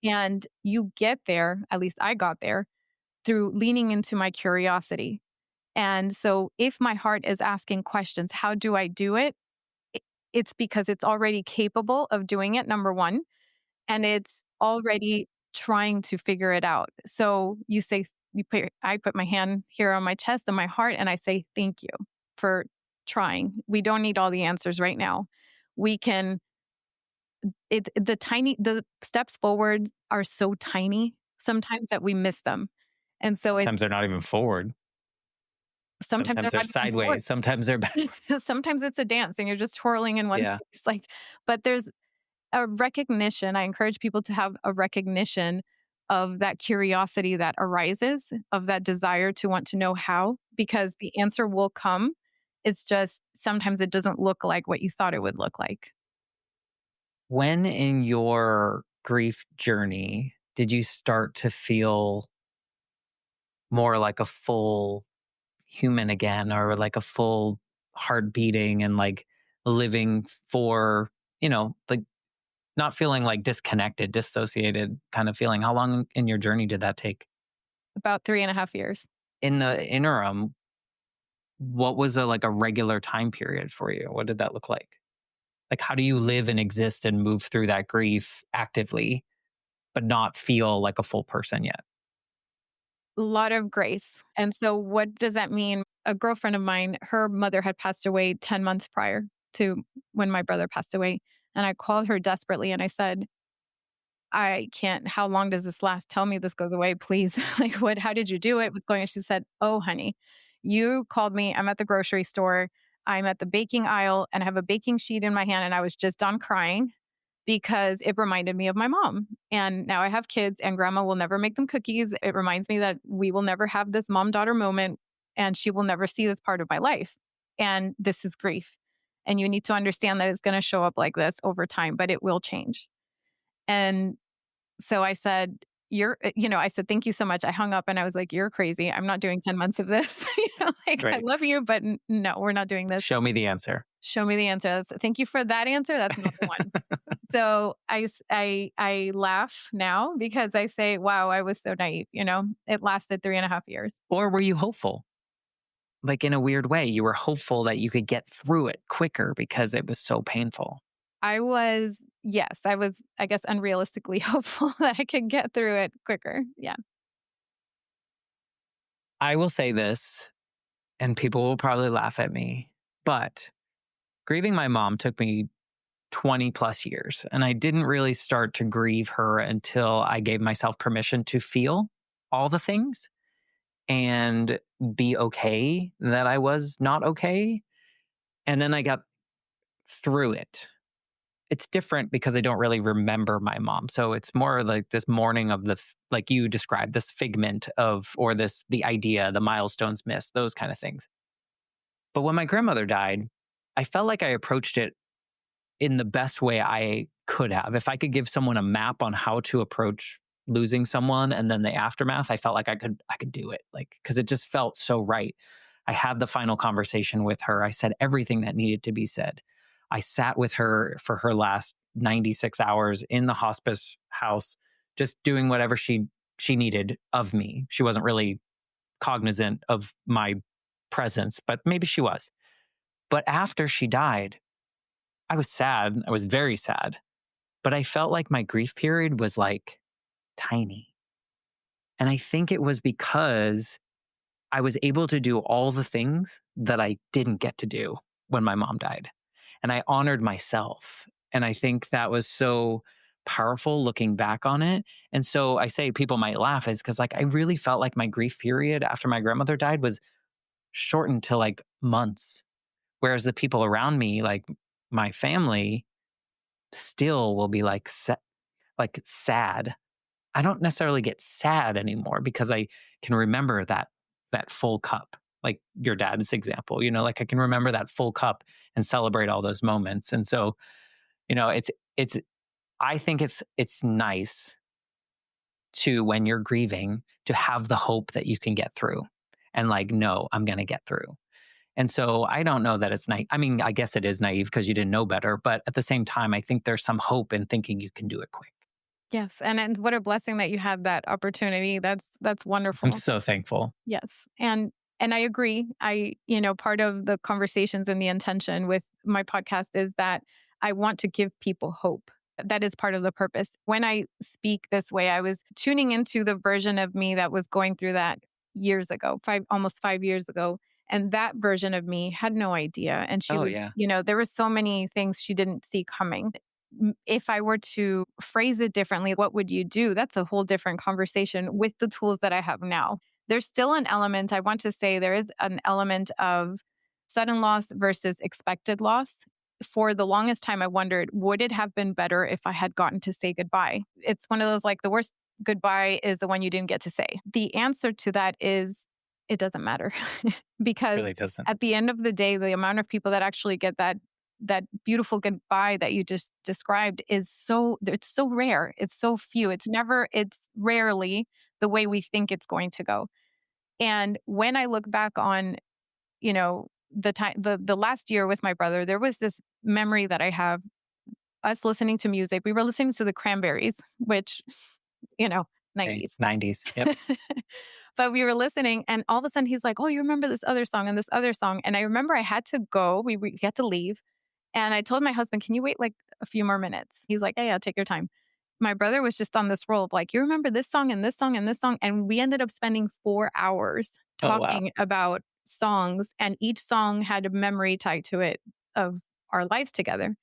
And you get there, at least I got there, through leaning into my curiosity. And so if my heart is asking questions, how do I do it? It's because it's already capable of doing it, number one, and it's already trying to figure it out. So you say I put my hand here on my chest and my heart and I say, thank you for trying. We don't need all the answers right now. We can, the steps forward are so tiny sometimes that we miss them. And so Sometimes they're not even forward. sometimes they're Sometimes they're not even forward. sideways. Sometimes they're back. Sometimes it's a dance and you're just twirling in one Yeah. space. But there's a recognition. I encourage people to have a recognition of that curiosity that arises, of that desire to want to know how, because the answer will come. It's just sometimes it doesn't look like what you thought it would look like. When in your grief journey did you start to feel more like a full human again, or like a full heart beating and like living for, like not feeling like disconnected, dissociated kind of feeling? How long in your journey did that take? About 3.5 years. In the interim, what was like a regular time period for you? What did that look like? Like, how do you live and exist and move through that grief actively, but not feel like a full person yet? A lot of grace. And so, what does that mean? A girlfriend of mine, her mother had passed away 10 months prior to when my brother passed away. And I called her desperately and I said, I can't, how long does this last? Tell me this goes away, please. How did you do it? What's going on? She said, oh, honey, you called me. I'm at the grocery store. I'm at the baking aisle and I have a baking sheet in my hand. And I was just done crying because it reminded me of my mom. And now I have kids and grandma will never make them cookies. It reminds me that we will never have this mom daughter moment and she will never see this part of my life. And this is grief. And you need to understand that it's going to show up like this over time, but it will change. And so I said, I said, thank you so much. I hung up and I was like, you're crazy. I'm not doing 10 months of this. I Right. love you, but no, we're not doing this. Show me the answer. Show me the answer. Thank you for that answer. That's not the one. So I laugh now because I say, wow, I was so naive. It lasted 3.5 years. Or were you hopeful? Like, in a weird way, you were hopeful that you could get through it quicker because it was so painful. I was, I guess, unrealistically hopeful that I could get through it quicker. Yeah. I will say this, and people will probably laugh at me, but grieving my mom took me 20 plus years. And I didn't really start to grieve her until I gave myself permission to feel all the things and be okay that I was not okay. And then I got through it. It's different because I don't really remember my mom. So it's more like this mourning of like you described, this figment of, or the idea, the milestones missed, those kind of things. But when my grandmother died, I felt like I approached it in the best way I could have. If I could give someone a map on how to approach losing someone and then the aftermath, I felt like I could do it. Like, because it just felt so right. I had the final conversation with her. I said everything that needed to be said. I sat with her for her last 96 hours in the hospice house, just doing whatever she needed of me. She wasn't really cognizant of my presence, but maybe she was. But after she died, I was sad. I was very sad. But I felt like my grief period was like tiny. And I think it was because I was able to do all the things that I didn't get to do when my mom died. And I honored myself. And I think that was so powerful looking back on it. And so I say people might laugh is because like I really felt like my grief period after my grandmother died was shortened to like months. Whereas the people around me, like my family, still will be like sad. I don't necessarily get sad anymore because I can remember that full cup, like your dad's example, like I can remember that full cup and celebrate all those moments. And so, it's I think it's nice to, when you're grieving, to have the hope that you can get through and like, no, I'm going to get through. And so I don't know that it's naive. I mean, I guess it is naive because you didn't know better, but at the same time, I think there's some hope in thinking you can do it quick. Yes. And what a blessing that you had that opportunity. That's wonderful. I'm so thankful. Yes. And I agree. Part of the conversations and the intention with my podcast is that I want to give people hope. That is part of the purpose. When I speak this way, I was tuning into the version of me that was going through that years ago, almost 5 years ago. And that version of me had no idea. And she Oh, was, yeah. there were so many things she didn't see coming. If I were to phrase it differently, what would you do? That's a whole different conversation with the tools that I have now. There's still an element, I want to say there is an element of sudden loss versus expected loss. For the longest time, I wondered, would it have been better if I had gotten to say goodbye? It's one of those, like, the worst goodbye is the one you didn't get to say. The answer to that is it doesn't matter because Really doesn't. at the end of the day, the amount of people that actually get that beautiful goodbye that you just described it's so rare. It's so few. It's rarely the way we think it's going to go. And when I look back on, the time, the last year with my brother, there was this memory that I have, us listening to music. We were listening to the Cranberries, which, Okay. 90s. 90s. Yep. But we were listening, and all of a sudden he's like, "Oh, you remember this other song and this other song?" And I remember I had to go. We had to leave. And I told my husband, "Can you wait like a few more minutes?" He's like, yeah, take your time. My brother was just on this roll of like, "You remember this song and this song and this song?" And we ended up spending 4 hours Oh, wow. talking about songs, and each song had a memory tied to it of our lives together.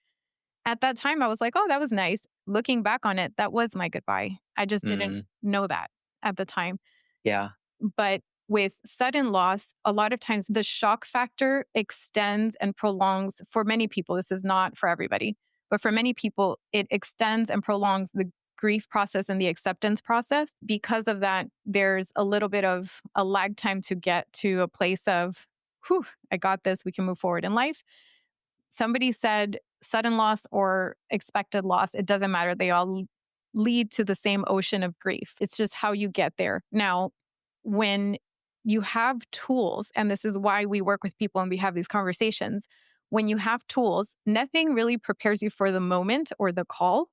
At that time, I was like, "Oh, that was nice." Looking back on it, that was my goodbye. I just didn't Mm, know that at the time. yeah. But with sudden loss, a lot of times the shock factor extends and prolongs for many people. This is not for everybody, but for many people, it extends and prolongs the grief process and the acceptance process. Because of that, there's a little bit of a lag time to get to a place of, whew, I got this. We can move forward in life. Somebody said sudden loss or expected loss, it doesn't matter. They all lead to the same ocean of grief. It's just how you get there. Now, when you have tools, and this is why we work with people and we have these conversations, when you have tools, nothing really prepares you for the moment or the call,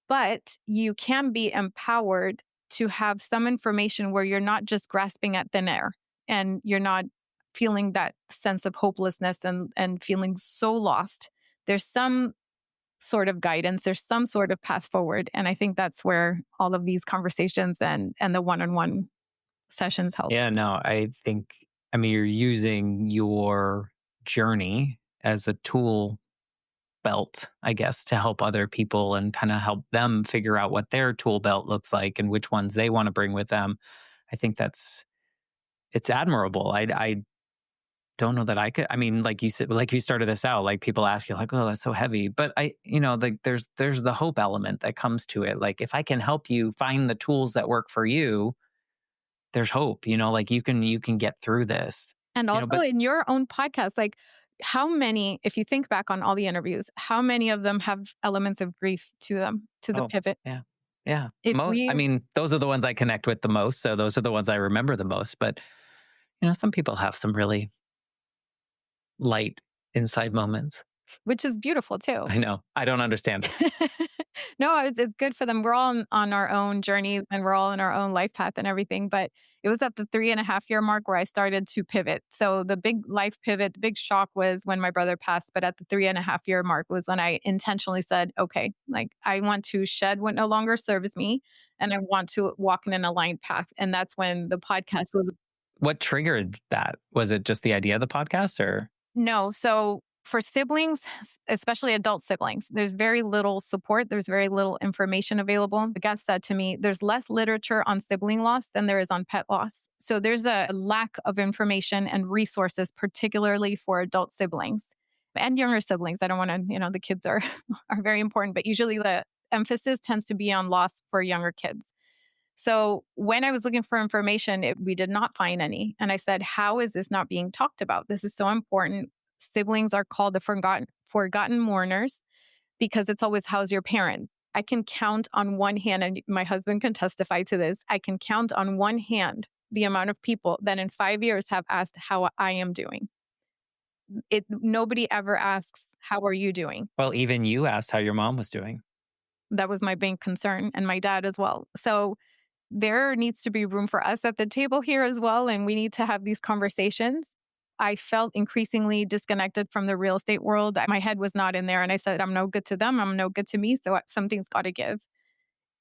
but you can be empowered to have some information where you're not just grasping at thin air and you're not feeling that sense of hopelessness and feeling so lost. There's some sort of guidance, there's some sort of path forward. And I think that's where all of these conversations and the one-on-one sessions help. Yeah, no, I mean, you're using your journey as a tool belt, I guess, to help other people and kind of help them figure out what their tool belt looks like and which ones they want to bring with them. I think it's admirable. I don't know that I could. I mean, like you said, like you started this out, like people ask you, like, "Oh, that's so heavy," but like there's the hope element that comes to it. Like if I can help you find the tools that work for you, there's hope. Like you can get through this. And also But in your own podcast, like how many, if you think back on all the interviews, how many of them have elements of grief to them, to the oh pivot? yeah, yeah. If I we, mean, those are the ones I connect with the most. So those are the ones I remember the most. But some people have some really light inside moments. which is beautiful too. I know. I don't understand it. No, it's good for them. We're all on our own journey and we're all in our own life path and everything. But it was at the 3.5 year mark where I started to pivot. So the big life pivot, the big shock was when my brother passed. But at the 3.5 year mark was when I intentionally said, okay, like I want to shed what no longer serves me and I want to walk in an aligned path. And that's when the podcast was. What triggered that? Was it just the idea of the podcast or? No. So for siblings, especially adult siblings, there's very little support. There's very little information available. The guest said to me, there's less literature on sibling loss than there is on pet loss. So there's a lack of information and resources, particularly for adult siblings and younger siblings. I don't want to, the kids are, are very important, but usually the emphasis tends to be on loss for younger kids. So when I was looking for information, we did not find any. And I said, how is this not being talked about? This is so important. Siblings are called the forgotten mourners because it's always, how's your parent? I can count on one hand, and my husband can testify to this. I can count on one hand the amount of people that in 5 years have asked how I am doing. Nobody ever asks, how are you doing? Well, even you asked how your mom was doing. That was my big concern, and my dad as well. So there needs to be room for us at the table here as well. And we need to have these conversations. I felt increasingly disconnected from the real estate world. My head was not in there. And I said, I'm no good to them. I'm no good to me. So something's got to give.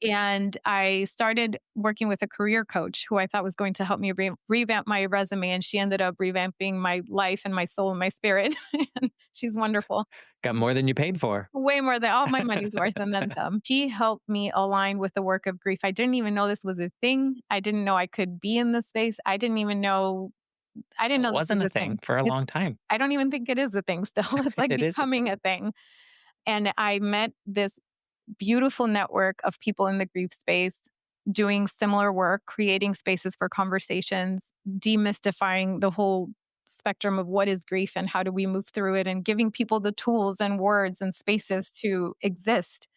And I started working with a career coach who I thought was going to help me revamp my resume. And she ended up revamping my life and my soul and my spirit. And she's wonderful. Got more than you paid for. Way more than all my money's worth and then some. She helped me align with the work of grief. I didn't even know this was a thing. I didn't know I could be in this space. I didn't know It this was wasn't a a thing thing. for a long time. I don't even think it is a thing still. It's like It is a becoming thing. a thing. And I met this beautiful network of people in the grief space doing similar work, creating spaces for conversations, demystifying the whole spectrum of what is grief and how do we move through it, and giving people the tools and words and spaces to exist.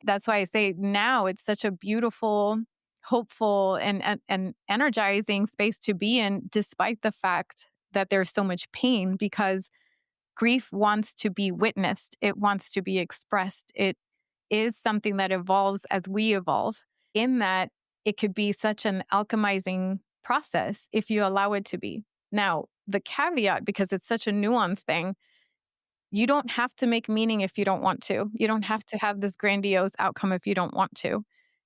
That's why I say now it's such a beautiful, hopeful, and energizing space to be in, despite the fact that there's so much pain, because grief wants to be witnessed. It wants to be expressed. It is something that evolves as we evolve, in that it could be such an alchemizing process if you allow it to be. Now, the caveat, because it's such a nuanced thing, you don't have to make meaning if you don't want to. You don't have to have this grandiose outcome if you don't want to.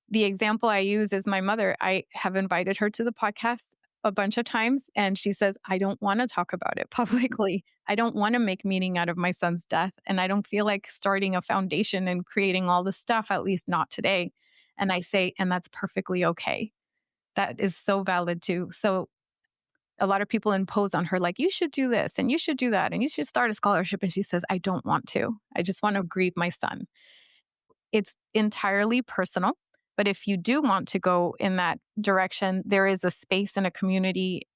The example I use is my mother. I have invited her to the podcast a bunch of times, and she says, I don't want to talk about it publicly. I don't want to make meaning out of my son's death. And I don't feel like starting a foundation and creating all the stuff, at least not today. And I say, and that's perfectly okay. That is so valid too. So a lot of people impose on her, like, you should do this and you should do that and you should start a scholarship. And she says, I don't want to. I just want to grieve my son. It's entirely personal. But if you do want to go in that direction, there is a space and a community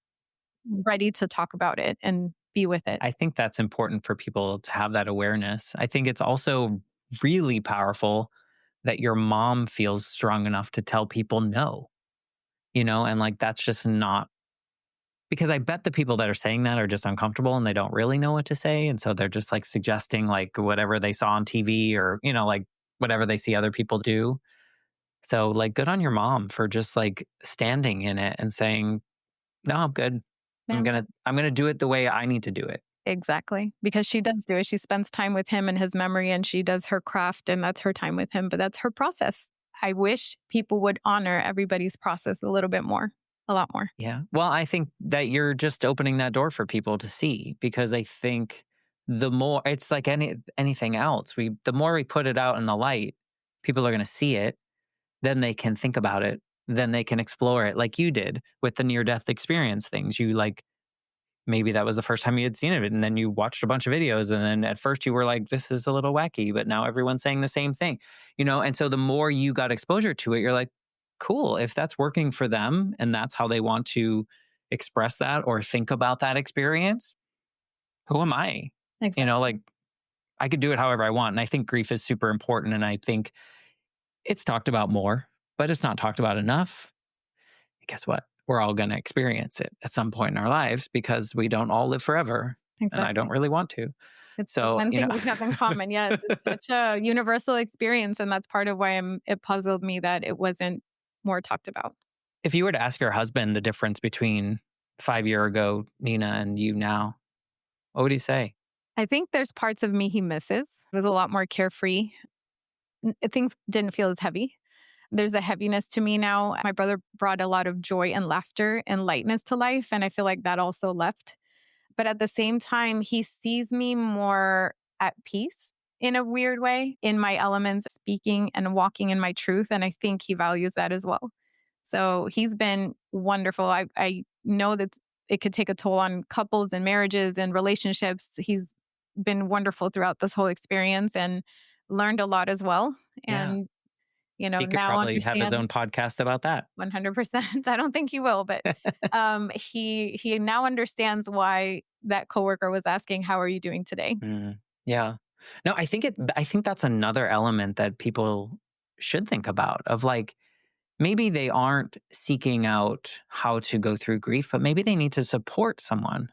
ready to talk about it and be with it. I think that's important for people to have that awareness. I think it's also really powerful that your mom feels strong enough to tell people no, and like that's just not, because I bet the people that are saying that are just uncomfortable and they don't really know what to say. And so they're just like suggesting like whatever they saw on TV or, like whatever they see other people do. So like good on your mom for just like standing in it and saying, no, I'm good. Yeah. I'm gonna do it the way I need to do it. Exactly. Because she does do it. She spends time with him and his memory, and she does her craft, and that's her time with him, but that's her process. I wish people would honor everybody's process a little bit more, a lot more. Yeah. Well, I think that you're just opening that door for people to see, because I think the more, it's like anything else, the more we put it out in the light, people are going to see it, then they can think about it, then they can explore it, like you did with the near-death experience things. You like, maybe that was the first time you had seen it, and then you watched a bunch of videos, and then at first you were like, this is a little wacky, but now everyone's saying the same thing, and so the more you got exposure to it, you're like, cool, if that's working for them and that's how they want to express that or think about that experience, who am I? Exactly. Like I could do it however I want. And I think grief is super important, and I think it's talked about more, but it's not talked about enough. Guess what? We're all going to experience it at some point in our lives, because we don't all live forever. Exactly. And I don't really want to. It's so one thing we have in common. Yes, it's such a universal experience. And that's part of why it puzzled me that it wasn't more talked about. If you were to ask your husband the difference between 5 years ago, Nina, and you now, what would he say? I think there's parts of me he misses. It was a lot more carefree. Things didn't feel as heavy. There's a heaviness to me now. My brother brought a lot of joy and laughter and lightness to life, and I feel like that also left. But at the same time, he sees me more at peace in a weird way, in my elements, speaking and walking in my truth. And I think he values that as well. So he's been wonderful. I know that it could take a toll on couples and marriages and relationships. He's been wonderful throughout this whole experience and learned a lot as well. And he could now probably have his own podcast about that. 100%. I don't think he will, but he now understands why that coworker was asking, "How are you doing today?" Yeah. No, I think that's another element that people should think about, of like, maybe they aren't seeking out how to go through grief, but maybe they need to support someone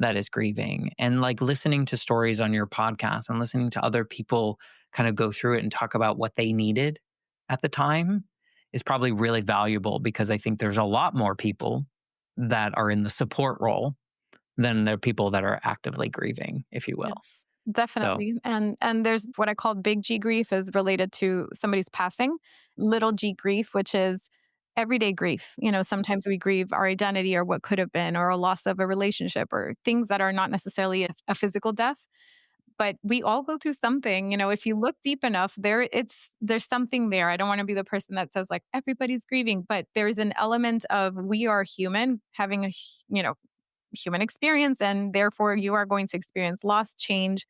that is grieving, and like listening to stories on your podcast and listening to other people kind of go through it and talk about what they needed at the time is probably really valuable, because I think there's a lot more people that are in the support role than the people that are actively grieving, if you will. Yes, So, definitely. And there's what I call big G grief is related to somebody's passing. Little G grief, which is everyday grief. Sometimes we grieve our identity or what could have been, or a loss of a relationship, or things that are not necessarily a physical death. But we all go through something. If you look deep enough, there's something there. I don't want to be the person that says like everybody's grieving, but there's an element of we are human having human experience, and therefore you are going to experience loss, change,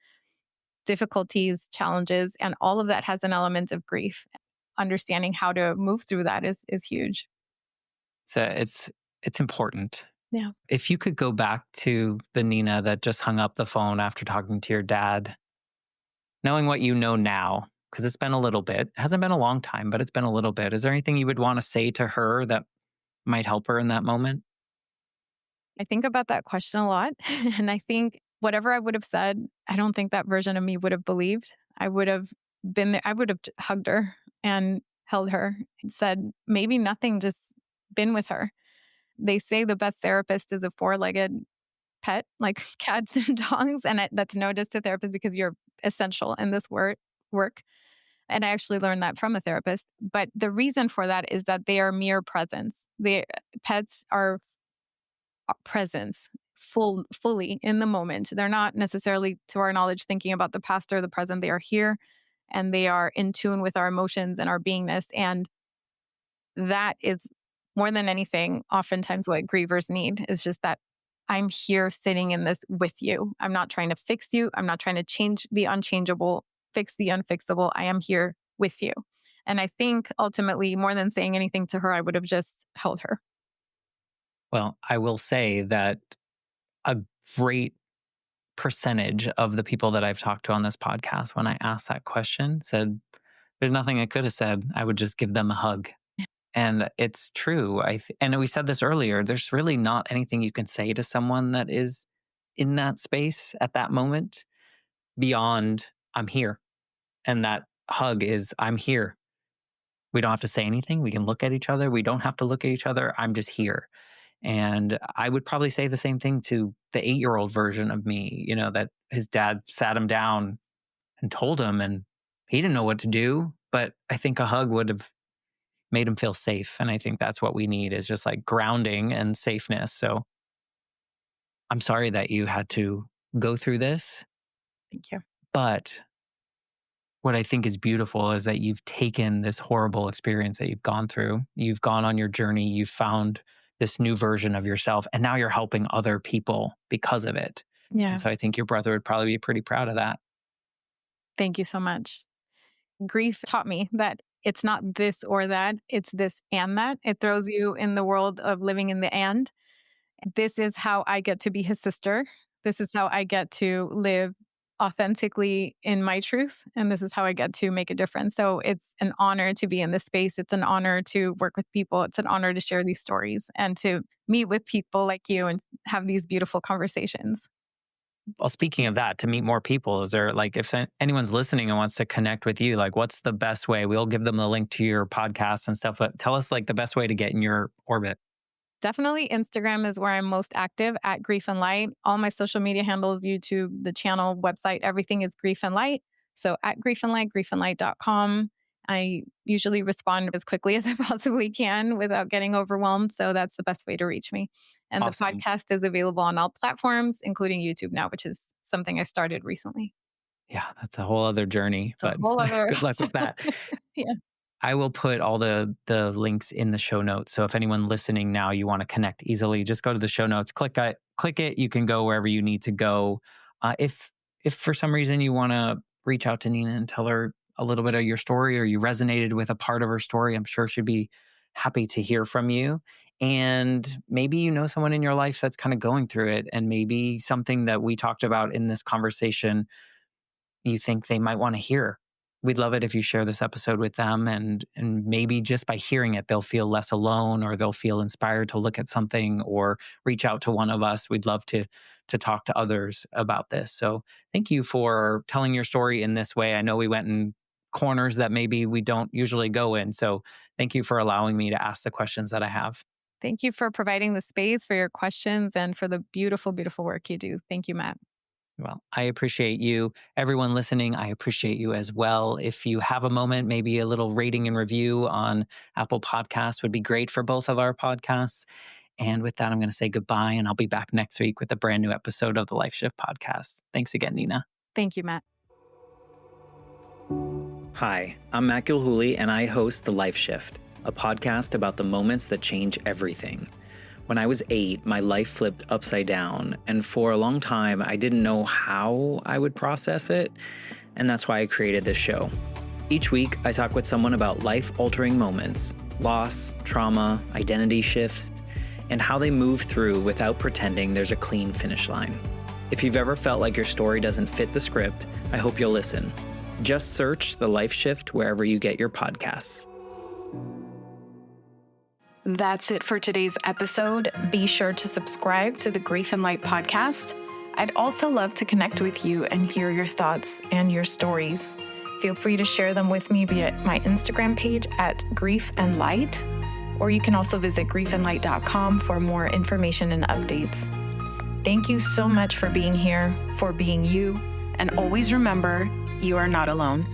difficulties, challenges, and all of that has an element of grief. Understanding how to move through that is huge. so it's important. Yeah. If you could go back to the Nina that just hung up the phone after talking to your dad, knowing what you know now, because it's been a little bit, it hasn't been a long time, but it's been a little bit. Is there anything you would want to say to her that might help her in that moment? I think about that question a lot. And I think whatever I would have said, I don't think that version of me would have believed. I would have been there. I would have hugged her and held her and said, maybe nothing, just been with her. They say the best therapist is a four-legged pet, like cats and dogs. And that's no diss to therapists because you're essential in this work. And I actually learned that from a therapist. But the reason for that is that they are mere presence. Pets are presence fully in the moment. They're not necessarily, to our knowledge, thinking about the past or the present. They are here and they are in tune with our emotions and our beingness. And that is more than anything, oftentimes what grievers need is just that I'm here sitting in this with you. I'm not trying to fix you. I'm not trying to change the unchangeable, fix the unfixable. I am here with you. And I think ultimately, more than saying anything to her, I would have just held her. Well, I will say that a great percentage of the people that I've talked to on this podcast, when I asked that question, said, there's nothing I could have said. I would just give them a hug. And it's true. And we said this earlier, there's really not anything you can say to someone that is in that space at that moment beyond, I'm here. And that hug is, I'm here. We don't have to say anything. We can look at each other. We don't have to look at each other. I'm just here. And I would probably say the same thing to the 8-year-old version of me, that his dad sat him down and told him, and he didn't know what to do. But I think a hug would have made him feel safe. And I think that's what we need, is just like grounding and safeness. So I'm sorry that you had to go through this. Thank you. But what I think is beautiful is that you've taken this horrible experience that you've gone through. You've gone on your journey. You've found this new version of yourself. And now you're helping other people because of it. Yeah. And so I think your brother would probably be pretty proud of that. Thank you so much. Grief taught me that it's not this or that, it's this and that. It throws you in the world of living in the and. This is how I get to be his sister. This is how I get to live authentically in my truth. And this is how I get to make a difference. So it's an honor to be in this space. It's an honor to work with people. It's an honor to share these stories and to meet with people like you and have these beautiful conversations. Well, speaking of that, to meet more people, is there, like, if anyone's listening and wants to connect with you, like, what's the best way? We'll give them the link to your podcast and stuff, but tell us, like, the best way to get in your orbit. Definitely Instagram is where I'm most active, at Grief and Light. All my social media handles, YouTube, the channel, website, everything is Grief and Light. So at Grief and Light, griefandlight.com. I usually respond as quickly as I possibly can without getting overwhelmed. So that's the best way to reach me. And Awesome. The podcast is available on all platforms, including YouTube now, which is something I started recently. Yeah, that's a whole other journey, It's a but whole other... good luck with that. Yeah. I will put all the links in the show notes. So if anyone listening now, you want to connect easily, just go to the show notes, click it. You can go wherever you need to go. If for some reason you want to reach out to Nina and tell her a little bit of your story, or you resonated with a part of her story, I'm sure she'd be happy to hear from you. And maybe you know someone in your life that's kind of going through it, and maybe something that we talked about in this conversation you think they might want to hear. We'd love it if you share this episode with them, and maybe just by hearing it, they'll feel less alone, or they'll feel inspired to look at something or reach out to one of us. We'd love to talk to others about this. So thank you for telling your story in this way. I know we went in corners that maybe we don't usually go in. So thank you for allowing me to ask the questions that I have. Thank you for providing the space for your questions and for the beautiful, beautiful work you do. Thank you, Matt. Well, I appreciate you. Everyone listening, I appreciate you as well. If you have a moment, maybe a little rating and review on Apple Podcasts would be great for both of our podcasts. And with that, I'm going to say goodbye, and I'll be back next week with a brand new episode of the Life Shift podcast. Thanks again, Nina. Thank you, Matt. Hi, I'm Matt Gilhooly, and I host The Life Shift, a podcast about the moments that change everything. When I was 8, my life flipped upside down, and for a long time, I didn't know how I would process it, and that's why I created this show. Each week, I talk with someone about life-altering moments, loss, trauma, identity shifts, and how they move through without pretending there's a clean finish line. If you've ever felt like your story doesn't fit the script, I hope you'll listen. Just search The Life Shift wherever you get your podcasts. That's it for today's episode. Be sure to subscribe to the Grief and Light podcast. I'd also love to connect with you and hear your thoughts and your stories. Feel free to share them with me via my Instagram page at Grief and Light, or you can also visit griefandlight.com for more information and updates. Thank you so much for being here, for being you, and always remember, you are not alone.